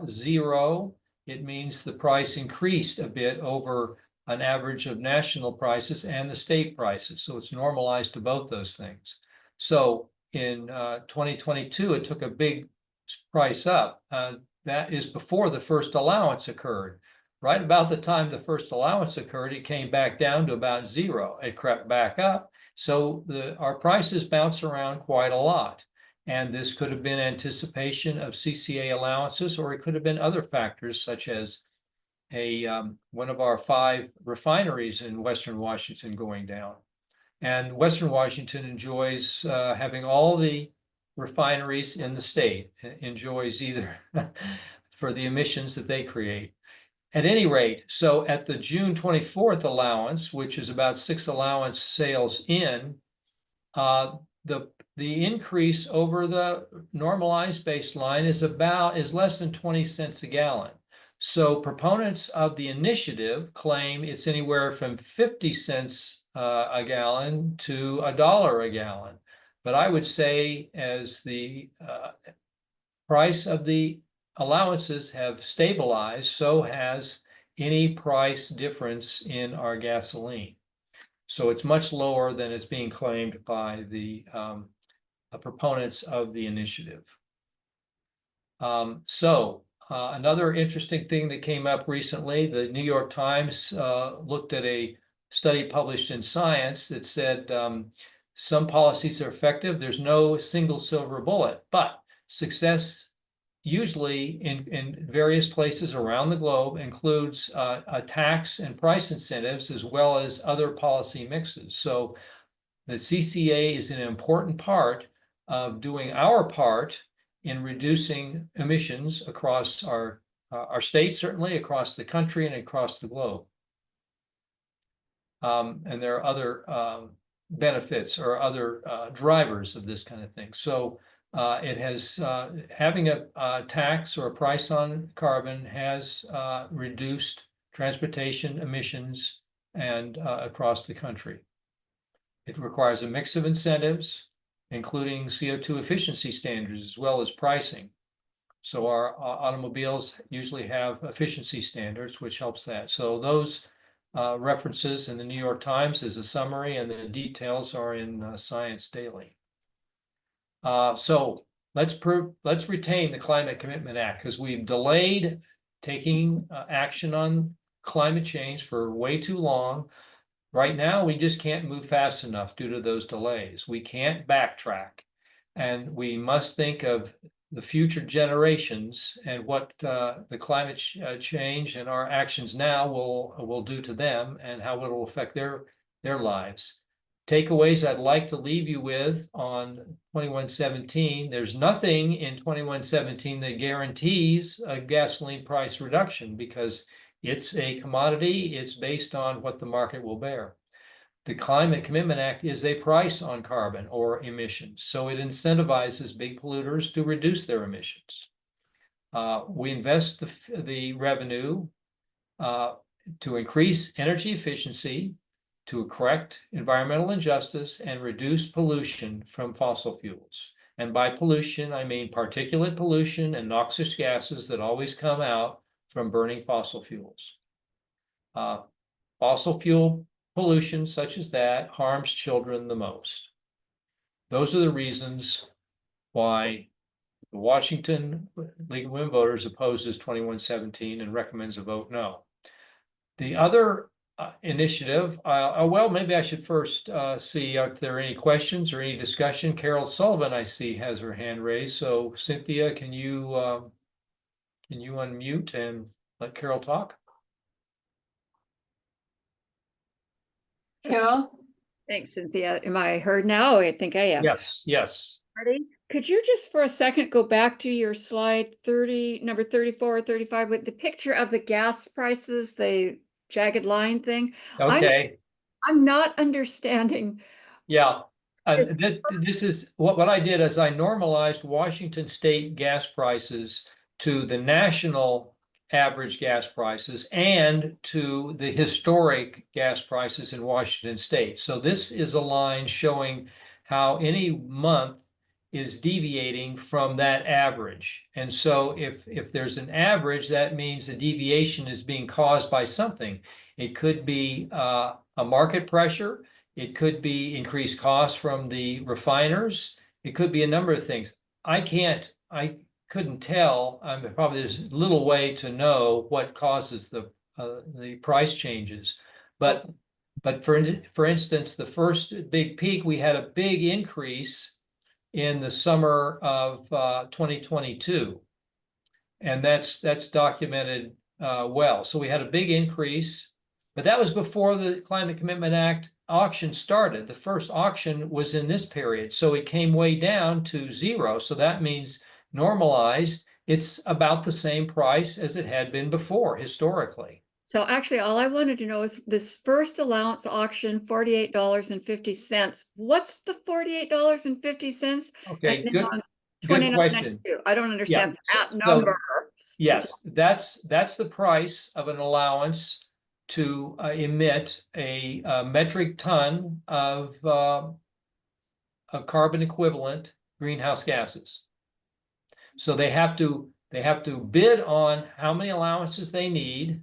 zero, it means the price increased a bit over an average of national prices and the state prices. So it's normalized to both those things. So in 2022, it took a big price up. That is before the first allowance occurred. Right about the time the first allowance occurred, it came back down to about zero. It crept back up. So our prices bounce around quite a lot. And this could have been anticipation of CCA allowances, or it could have been other factors such as one of our 5 refineries in Western Washington going down. And Western Washington enjoys having all the refineries in the state, enjoys either for the emissions that they create. At any rate, so at the June 24th allowance, which is about 6 allowance sales in, the increase over the normalized baseline is less than 20 cents a gallon. So proponents of the initiative claim it's anywhere from 50 cents a gallon to $1 a gallon. But I would say as the price of the allowances have stabilized, so has any price difference in our gasoline. So it's much lower than it's being claimed by the proponents of the initiative. Another interesting thing that came up recently, the New York Times looked at a study published in Science that said some policies are effective. There's no single silver bullet, but success usually in various places around the globe includes tax and price incentives as well as other policy mixes. So the CCA is an important part of doing our part in reducing emissions across our state, certainly across the country and across the globe. And there are other benefits or other drivers of this kind of thing. So it has having a tax or a price on carbon has reduced transportation emissions and across the country. It requires a mix of incentives, including CO2 efficiency standards as well as pricing. So our automobiles usually have efficiency standards, which helps that. So those references in the New York Times is a summary, and the details are in Science Daily. So let's retain the Climate Commitment Act because we've delayed taking action on climate change for way too long. Right now, we just can't move fast enough due to those delays. We can't backtrack, and we must think of the future generations and what the climate change and our actions now will do to them and how it will affect their lives. Takeaways I'd like to leave you with on 2117. There's nothing in 2117 that guarantees a gasoline price reduction because it's a commodity. It's based on what the market will bear. The Climate Commitment Act is a price on carbon or emissions, so it incentivizes big polluters to reduce their emissions. We invest the revenue to increase energy efficiency, to correct environmental injustice, and reduce pollution from fossil fuels. And by pollution, I mean particulate pollution and noxious gases that always come out from burning fossil fuels. Fossil fuel pollution such as that harms children the most. Those are the reasons why the Washington League of Women Voters opposes 2117 and recommends a vote no. The other initiative, well, maybe I should first see if there are any questions or any discussion. Carol Sullivan, I see, has her hand raised. So Cynthia, can you unmute and let Carol talk? Carol? Thanks, Cynthia. Am I heard now? I think I am. Yes, yes. Ready? Could you just for a second go back to your slide 30, number 34 or 35 with the picture of the gas prices, the jagged line thing? Okay. I'm not understanding. Yeah. Is- This is what I did is I normalized Washington state gas prices to the national average gas prices and to the historic gas prices in Washington state. So this is a line showing how any month is deviating from that average. And so if there's an average, that means the deviation is being caused by something. It could be a market pressure. It could be increased costs from the refiners. It could be a number of things. I couldn't tell. Probably there's little way to know what causes the price changes. But for instance, the first big peak, we had a big increase in the summer of 2022, and that's documented well. So we had a big increase, but that was before the Climate Commitment Act auction started. The first auction was in this period, so it came way down to zero. So that means normalized, it's about the same price as it had been before historically. So actually, all I wanted to know is this first allowance auction, $48.50. What's the $48.50? Okay, And then good, on good question. 29.92. I don't understand that so- number. Yes, that's the price of an allowance to emit a metric ton of carbon equivalent greenhouse gases. So they have to bid on how many allowances they need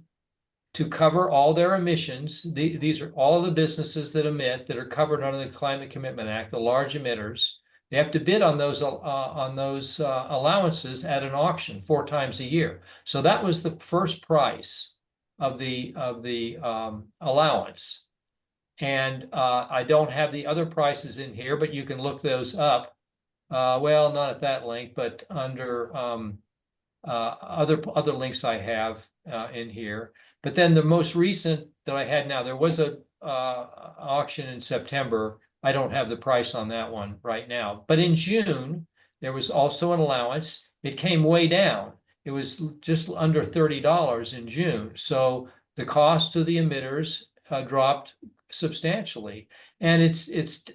to cover all their emissions. These are all of the businesses that emit that are covered under the Climate Commitment Act, the large emitters. They have to bid on those allowances at an auction 4 times a year. So that was the first price of the allowance. And I don't have the other prices in here, but you can look those up. Well, not at that link, but under other links I have in here. But then the most recent that I had now, there was a auction in September. I don't have the price on that one right now. But in June, there was also an allowance. It came way down. It was just under $30 in June. So the cost to the emitters dropped substantially. And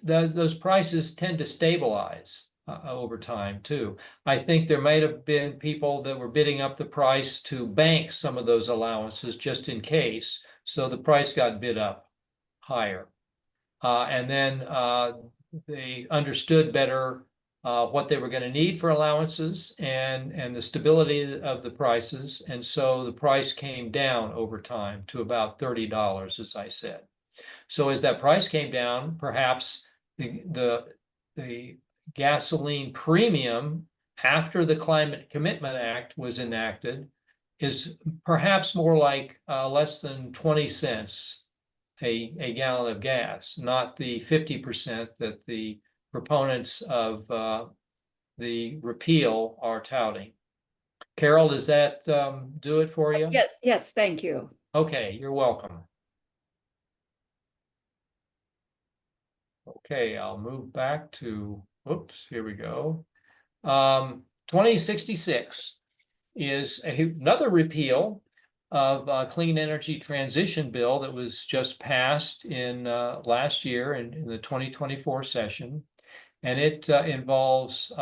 those prices tend to stabilize over time too. I think there might have been people that were bidding up the price to bank some of those allowances just in case. So the price got bid up higher. And then they understood better what they were going to need for allowances and the stability of the prices. And so the price came down over time to about $30, as I said. So as that price came down, perhaps the gasoline premium after the Climate Commitment Act was enacted is perhaps more like less than 20 cents a gallon of gas, not the 50% that the proponents of the repeal are touting. Carol, does that do it for you? Yes, thank you. Okay, you're welcome. Okay, I'll move back to, oops, here we go. 2066 is another repeal of Clean Energy Transition Bill that was just passed in last year in the 2024 session. And it involves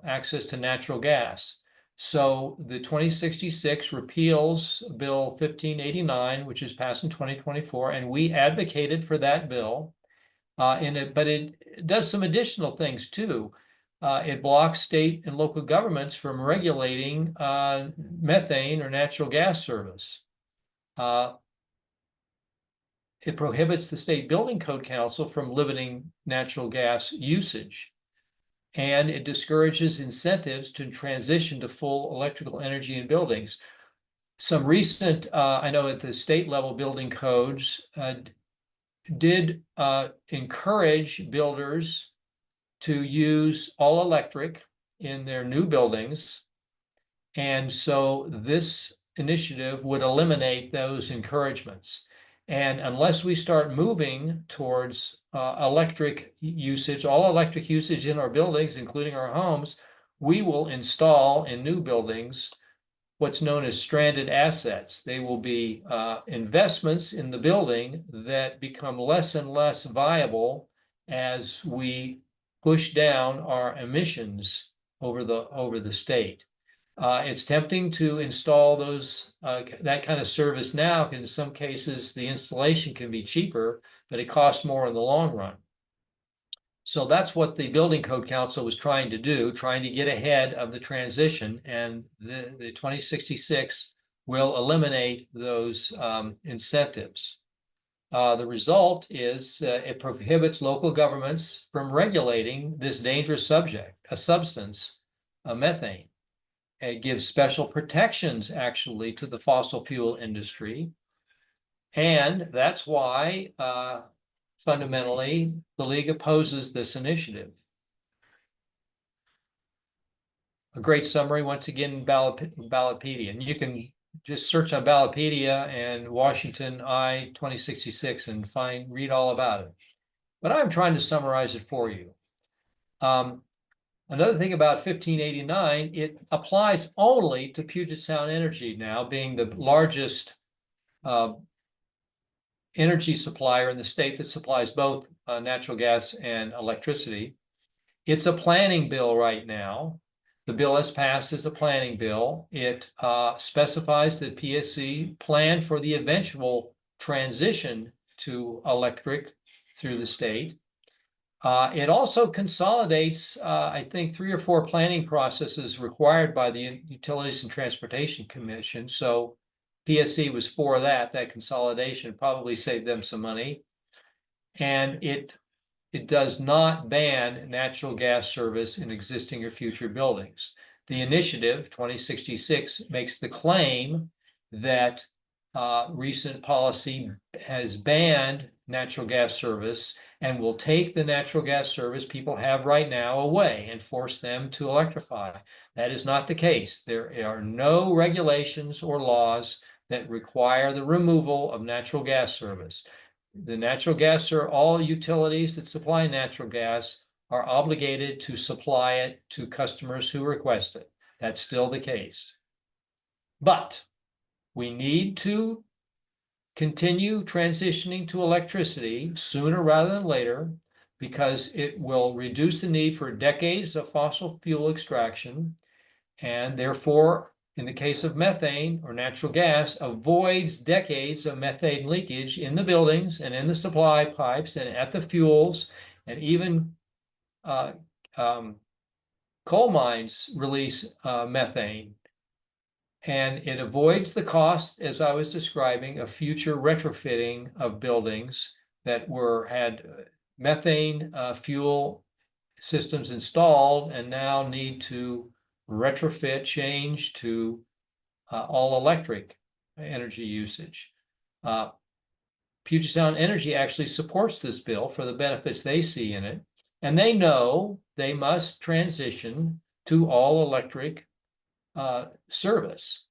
access to natural gas. So the 2066 repeals Bill 1589, which is passed in 2024, and we advocated for that bill. But it does some additional things too. It blocks state and local governments from regulating methane or natural gas service. It prohibits the State Building Code Council from limiting natural gas usage. And it discourages incentives to transition to full electrical energy in buildings. Some recent, I know at the state level building codes did encourage builders to use all electric in their new buildings. And so this initiative would eliminate those encouragements. And unless we start moving towards electric usage, all electric usage in our buildings, including our homes, we will install in new buildings what's known as stranded assets. They will be investments in the building that become less and less viable as we push down our emissions over the state. It's tempting to install those that kind of service now. In some cases, the installation can be cheaper, but it costs more in the long run. So that's what the Building Code Council was trying to do, trying to get ahead of the transition. And the 2066 will eliminate those incentives. The result is it prohibits local governments from regulating this dangerous substance, methane. It gives special protections actually to the fossil fuel industry. And that's why fundamentally the League opposes this initiative. A great summary, once again, Ballotpedia. And you can just search on Ballotpedia and Washington I 2066 and read all about it. But I'm trying to summarize it for you. Another thing about 1589, it applies only to Puget Sound Energy now, being the largest energy supplier in the state that supplies both natural gas and electricity. It's a planning bill right now. The bill as passed is a planning bill. It specifies that PSC plan for the eventual transition to electric through the state. It also consolidates, I think, 3 or 4 planning processes required by the Utilities and Transportation Commission. So PSC was for that consolidation probably saved them some money. And it does not ban natural gas service in existing or future buildings. The initiative 2066 makes the claim that recent policy has banned natural gas service and will take the natural gas service people have right now away and force them to electrify. That is not the case. There are no regulations or laws that require the removal of natural gas service. The natural gas, or all utilities that supply natural gas, are obligated to supply it to customers who request it. That's still the case. But we need to continue transitioning to electricity sooner rather than later, because it will reduce the need for decades of fossil fuel extraction, and therefore, in the case of methane or natural gas, avoids decades of methane leakage in the buildings and in the supply pipes and at the fuels, and even coal mines release methane. And it avoids the cost, as I was describing, of future retrofitting of buildings that had methane fuel systems installed and now need to retrofit, change to all electric energy usage. Puget Sound Energy actually supports this bill for the benefits they see in it, and they know they must transition to all electric service.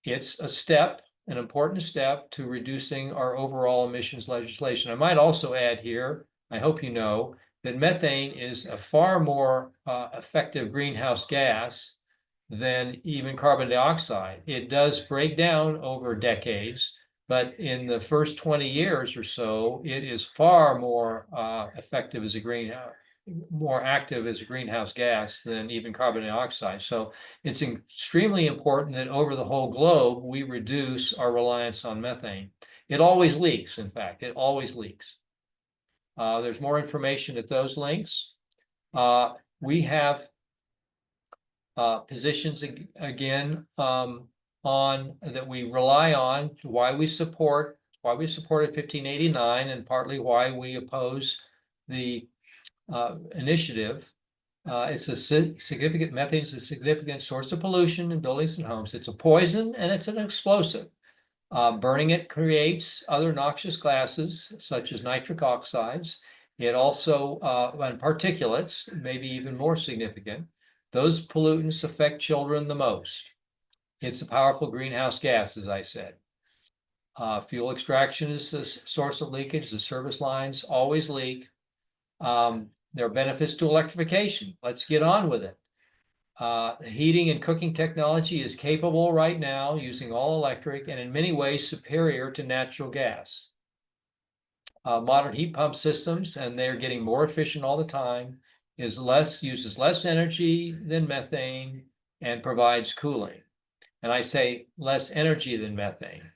It's a step, an important step to reducing our overall emissions legislation. I might also add here, I hope you know, that methane is a far more effective greenhouse gas than even carbon dioxide. It does break down over decades, but in the first 20 years or so, it is far more effective as a greenhouse more active as a greenhouse gas than even carbon dioxide. So it's extremely important that over the whole globe, we reduce our reliance on methane. It always leaks, in fact, it always leaks. There's more information at those links. We have positions again on that we rely on, why we supported 1589, and partly why we oppose the initiative. It's a significant, methane is a significant source of pollution in buildings and homes. It's a poison and it's an explosive. Burning it creates other noxious gases such as nitric oxides. It also, and particulates, maybe even more significant. Those pollutants affect children the most. It's a powerful greenhouse gas, as I said. Fuel extraction is the source of leakage. The service lines always leak. There are benefits to electrification. Let's get on with it. Heating and cooking technology is capable right now using all electric and in many ways superior to natural gas. Modern heat pump systems, and they're getting more efficient all the time, uses less energy than methane and provides cooling. And I say less energy than methane.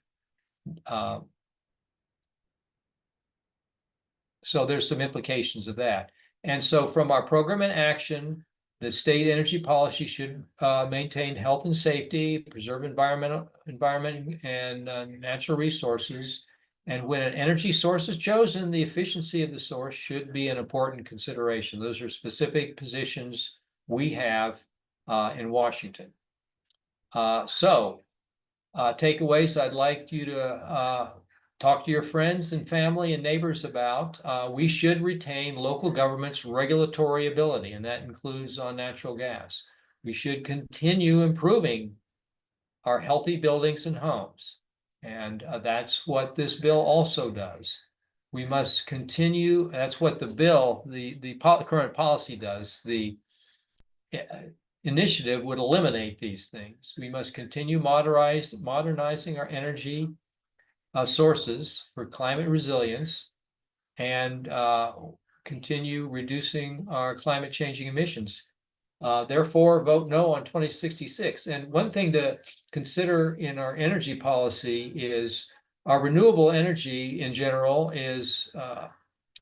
So there's some implications of that. And so from our program and action, the state energy policy should maintain health and safety, preserve environment and natural resources. And when an energy source is chosen, the efficiency of the source should be an important consideration. Those are specific positions we have in Washington. Takeaways I'd like you to talk to your friends and family and neighbors about. We should retain local government's regulatory ability, and that includes on natural gas. We should continue improving our healthy buildings and homes. And that's what this bill also does. We must continue, that's what the bill, the current policy does. The initiative would eliminate these things. We must continue modernizing our energy sources for climate resilience and continue reducing our climate changing emissions. Therefore, vote no on 2066. And one thing to consider in our energy policy is our renewable energy in general is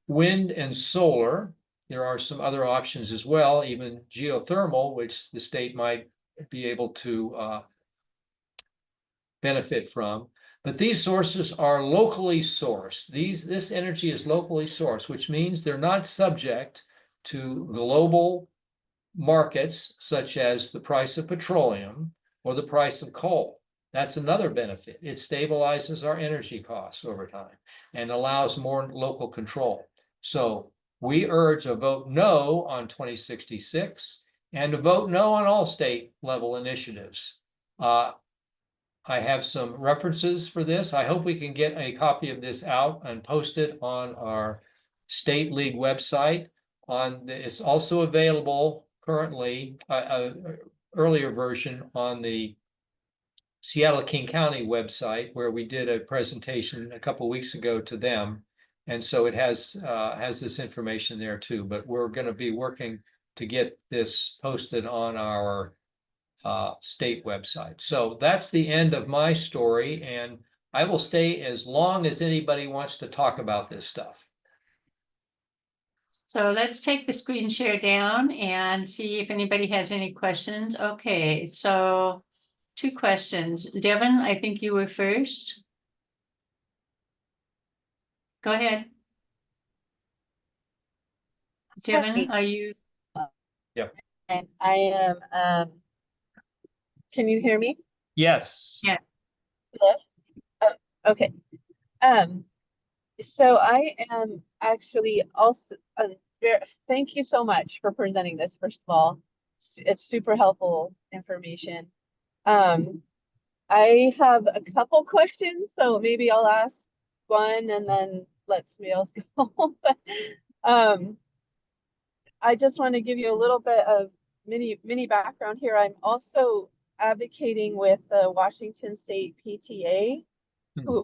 wind and solar. There are some other options as well, even geothermal, which the state might be able to benefit from. But these sources are locally sourced. This energy is locally sourced, which means they're not subject to global markets, such as the price of petroleum or the price of coal. That's another benefit. It stabilizes our energy costs over time and allows more local control. So we urge a vote no on 2066 and a vote no on all state level initiatives. I have some references for this. I hope we can get a copy of this out and post it on our State League website. It's also available currently, earlier version on the Seattle King County website, where we did a presentation a couple of weeks ago to them. And so it has this information there too, but we're going to be working to get this posted on our state website. So that's the end of my story, and I will stay as long as anybody wants to talk about this stuff. So let's take the screen share down and see if anybody has any questions. Okay, so 2 questions. Devin, I think you were first. Go ahead. Devin, are you? Yep. And I am, can you hear me? Yes. Yeah. Hello? Oh, okay. So I am actually also, thank you so much for presenting this, first of all. It's super helpful information. I have a couple questions, so maybe I'll ask one and then let somebody else go. I just want to give you a little bit of mini background here. I'm also advocating with the Washington State PTA,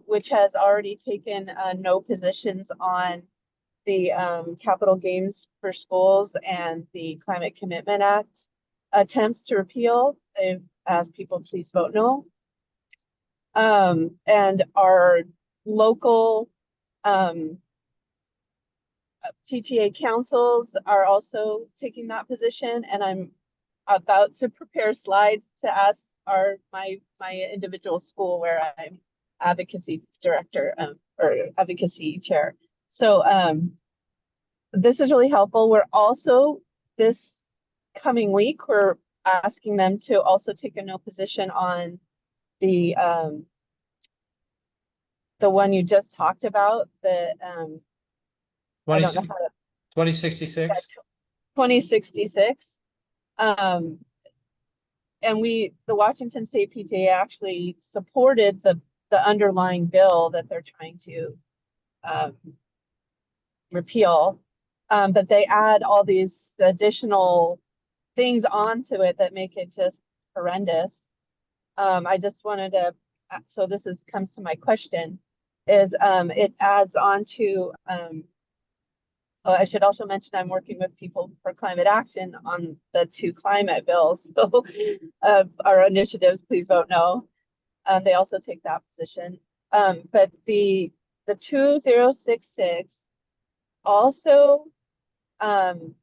which has already taken no positions on the capital gains for schools and the Climate Commitment Act attempts to repeal. They've asked people, please vote no. And our local PTA councils are also taking that position, and I'm about to prepare slides to ask my individual school where I'm advocacy director or advocacy chair. So this is really helpful. We're also, this coming week, we're asking them to also take a no position on the one you just talked about, the I don't know how to 2066. 2066. And the Washington State PTA actually supported the underlying bill that they're trying to repeal. But they add all these additional things onto it that make it just horrendous. I just wanted to, so this comes to my question, is it adds on to, I should also mention I'm working with People for Climate Action on the 2 climate bills. So our initiatives, please vote no. They also take that position. But the 2066 also, from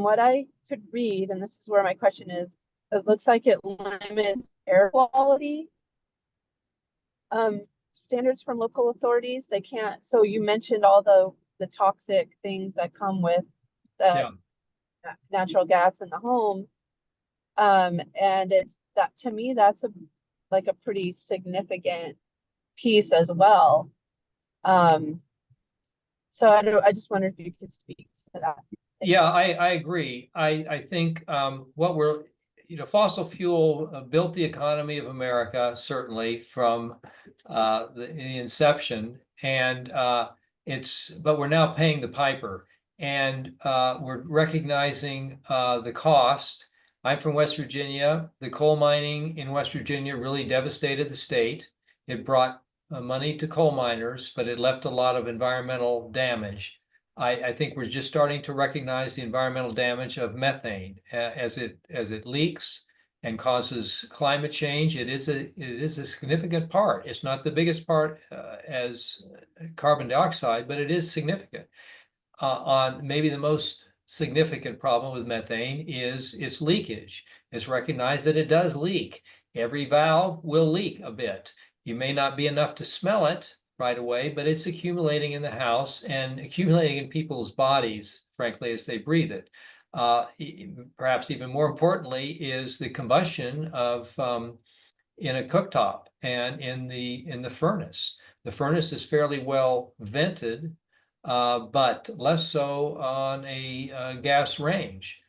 what I could read, and this is where my question is, it looks like it limits air quality standards from local authorities. They can't, so you mentioned all the toxic things that come with the natural gas in the home. And it's that, to me, that's like a pretty significant piece as well. So I just wondered if you could speak to that. Yeah, I agree. I think what we're, fossil fuel built the economy of America, certainly from the inception, and but we're now paying the piper, and we're recognizing the cost. I'm from West Virginia. The coal mining in West Virginia really devastated the state. It brought money to coal miners, but it left a lot of environmental damage. I think we're just starting to recognize the environmental damage of methane as it leaks and causes climate change. It is a significant part. It's not the biggest part as carbon dioxide, but it is significant. On maybe the most significant problem with methane is its leakage. It's recognized that it does leak. Every valve will leak a bit. You may not be enough to smell it right away, but it's accumulating in the house and accumulating in people's bodies, frankly, as they breathe it. Perhaps even more importantly is the combustion of in a cooktop and in the furnace. The furnace is fairly well vented, but less so on a gas range.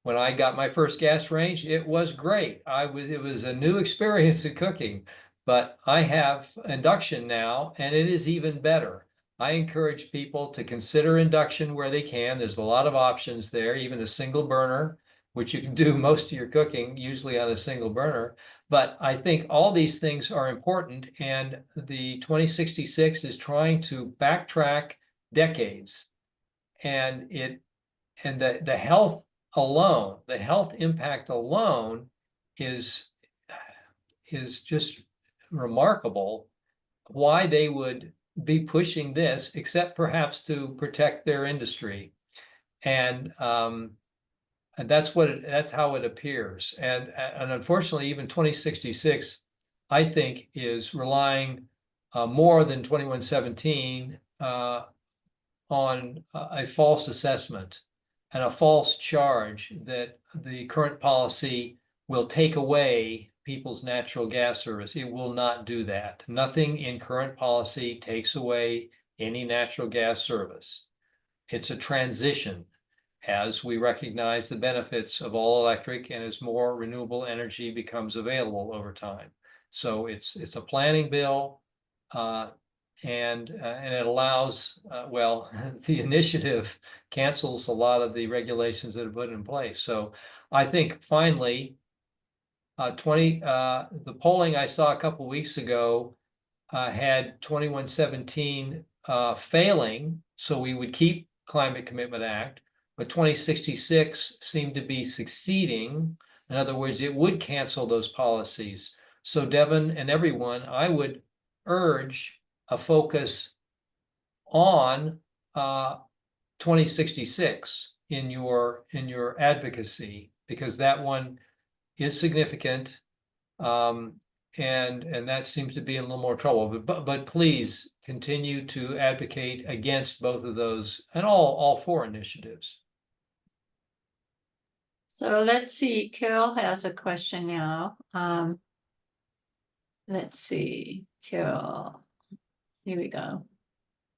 When I got my first gas range, it was great. It was a new experience in cooking. But I have induction now, and it is even better. I encourage people to consider induction where they can. There's a lot of options there, even a single burner, which you can do most of your cooking usually on a single burner. But I think all these things are important, and the 2066 is trying to backtrack decades. And the health alone, the health impact alone is just remarkable why they would be pushing this, except perhaps to protect their industry. And that's how it appears. And unfortunately, even 2066, I think, is relying more than 2117 on a false assessment and a false charge that the current policy will take away people's natural gas service. It will not do that. Nothing in current policy takes away any natural gas service. It's a transition as we recognize the benefits of all electric and as more renewable energy becomes available over time. So it's a planning bill, and it allows, the initiative cancels a lot of the regulations that are put in place. So I think finally, the polling I saw a couple weeks ago had 2117 failing So we would keep Climate Commitment Act, but 2066 seemed to be succeeding. In other words, it would cancel those policies. So Devin and everyone, I would urge a focus on 2066 in your advocacy, because that one is significant. And that seems to be in a little more trouble, but please continue to advocate against both of those and all four initiatives. So let's see, Carol has a question now. Let's see, Carol. Here we go.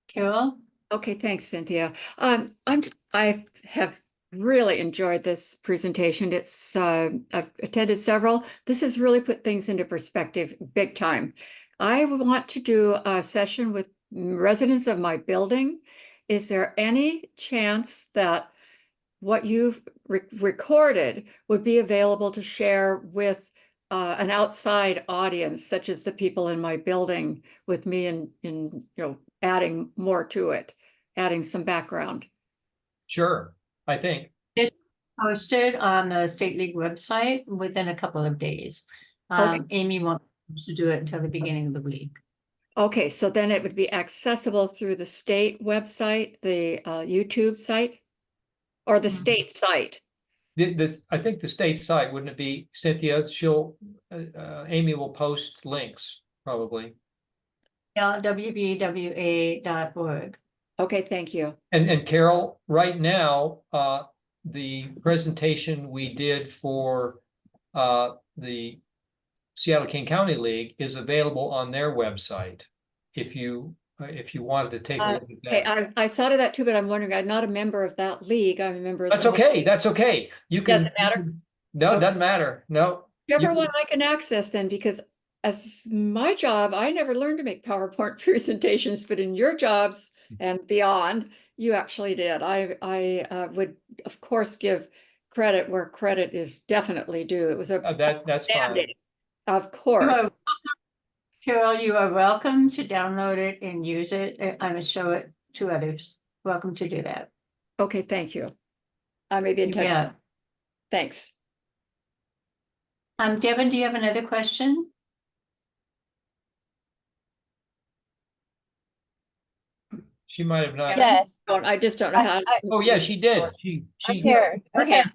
Carol? Okay, thanks, Cynthia. I have really enjoyed this presentation. It's I've attended several. This has really put things into perspective big time. I want to do a session with residents of my building. Is there any chance that what you've recorded would be available to share with an outside audience, such as the people in my building, with me in adding more to it, adding some background? Sure, I think. Posted on the State League website within a couple of days. Okay. Amy won't to do it until the beginning of the week. Okay, so then it would be accessible through the state website, the YouTube site, or the state site? I think the state site, wouldn't it be, Cynthia? Amy will post links probably. LWVWA.org. Okay, thank you. And Carol, right now, the presentation we did for the Seattle King County League is available on their website. If you wanted to take a look at Okay, that. I thought of that too, but I'm wondering, I'm not a member of that league. I'm a member of. That's okay. That's okay. You can. Doesn't matter? No, it Okay. doesn't matter. No. Whichever You- one I can access then, because as my job, I never learned to make PowerPoint presentations, but in your jobs and beyond, you actually did. I would, of course, give credit where credit is definitely due. It was a that's fine. outstanding, of course. Carol, you are welcome to download it and use it. I'm gonna show it to others. Welcome to do that. Okay, thank you. I may be in touch. Yeah. Thanks. Devin, do you have another question? She might have not. Yes, I just don't know how. Oh, yeah, she did. I'm She here. Okay.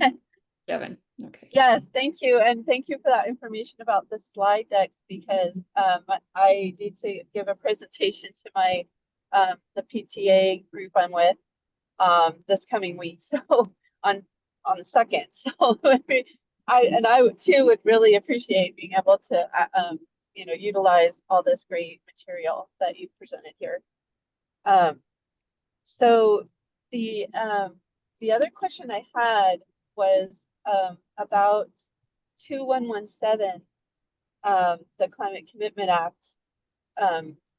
Devin, okay. Yes, thank you. And thank you for that information about the slide decks, because I need to give a presentation to my the PTA group I'm with this coming week. So on the 2nd. So I too would really appreciate being able to utilize all this great material that you presented here. So the other question I had was about 2117, the Climate Commitment Act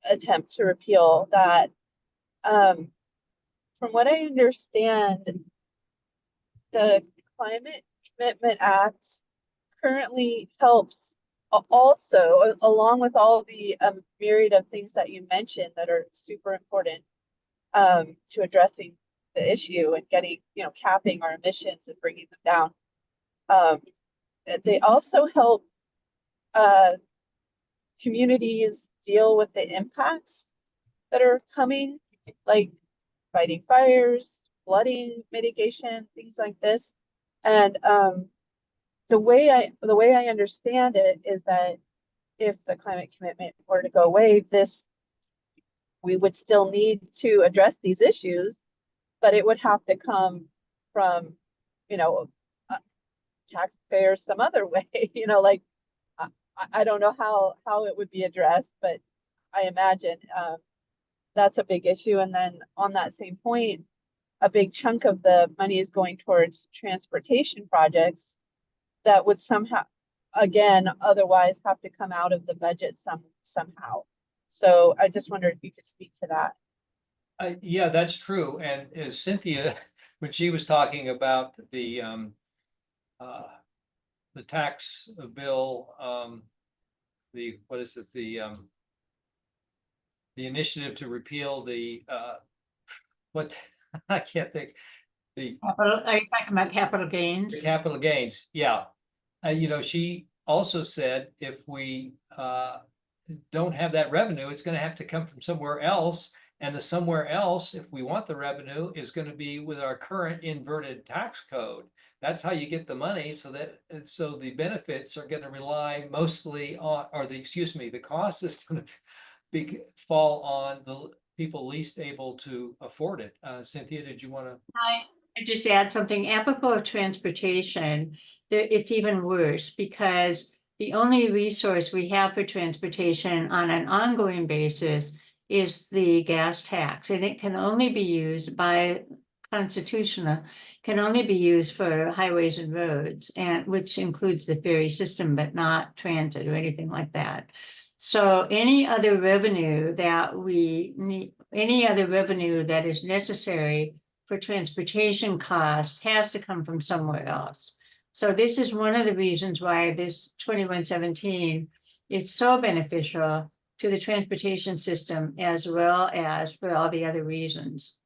attempt to repeal that. From what I understand, the Climate Commitment Act currently helps also, along with all the myriad of things that you mentioned that are super important to addressing the issue and getting, capping our emissions and bringing them down. They also help communities deal with the impacts that are coming, like fighting fires, flooding mitigation, things like this. And the way I understand it is that if the climate commitment were to go away, we would still need to address these issues, but it would have to come from, taxpayers some other way, like I don't know how it would be addressed, but I imagine that's a big issue. And then on that same point, a big chunk of the money is going towards transportation projects that would somehow, again, otherwise have to come out of the budget somehow. So I just wondered if you could speak to that. Yeah, that's true. And as Cynthia, when she was talking about the tax bill, what is it? The initiative to repeal the what, I can't think, the Are you talking about capital gains? capital gains, yeah. You know, she also said if we don't have that revenue, it's gonna have to come from somewhere else. And the somewhere else, if we want the revenue, is gonna be with our current inverted tax code. That's how you get the money, so the benefits are gonna rely mostly on, or the cost is gonna fall on the people least able to afford it. Cynthia, did you wanna? I just add something apropos of transportation, it's even worse because the only resource we have for transportation on an ongoing basis is the gas tax, and it can only be used by constitutional, can only be used for highways and roads, and which includes the ferry system, but not transit or anything like that. So any other revenue that we need, any other revenue that is necessary for transportation costs has to come from somewhere else. So this is one of the reasons why this 2117 is so beneficial to the transportation system as well as for all the other reasons.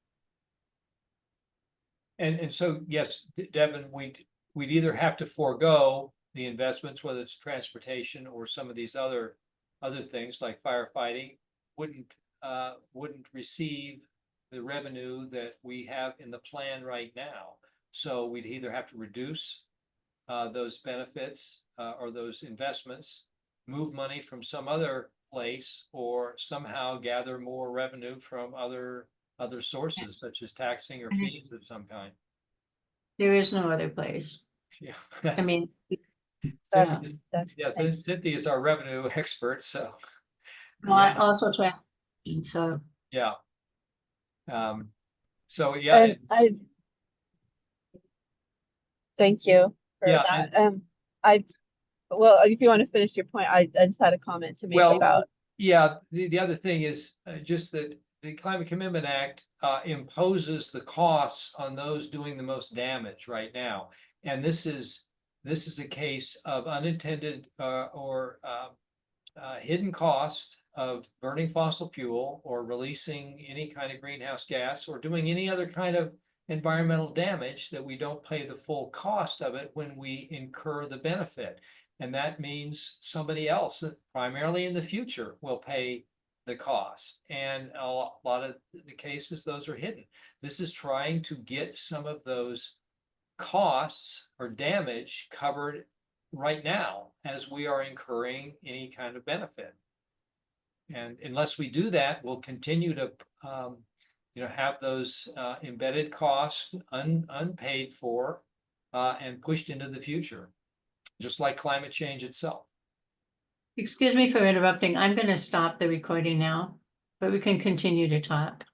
And so, yes, Devin, we'd either have to forego the investments, whether it's transportation or some of these other things like firefighting, wouldn't receive the revenue that we have in the plan right now. So we'd either have to reduce those benefits or those investments, move money from some other place, or somehow gather more revenue from other sources, such as taxing or fees of some kind. There is no other place. Yeah. I mean, That's, Cynthia is our revenue expert, so. not also transportation, so. Yeah. So, yeah. And thank you for Yeah, that. Well, if you want to finish your point, I just had a comment to make Well, about. yeah, the other thing is just that the Climate Commitment Act imposes the costs on those doing the most damage right now. And this is a case of unintended or hidden cost of burning fossil fuel or releasing any kind of greenhouse gas or doing any other kind of environmental damage that we don't pay the full cost of it when we incur the benefit. And that means somebody else, primarily in the future, will pay the cost. And a lot of the cases, those are hidden. This is trying to get some of those costs or damage covered right now as we are incurring any kind of benefit. And unless we do that, we'll continue to have those embedded costs unpaid for and pushed into the future, just like climate change itself. Excuse me for interrupting. I'm going to stop the recording now, but we can continue to talk.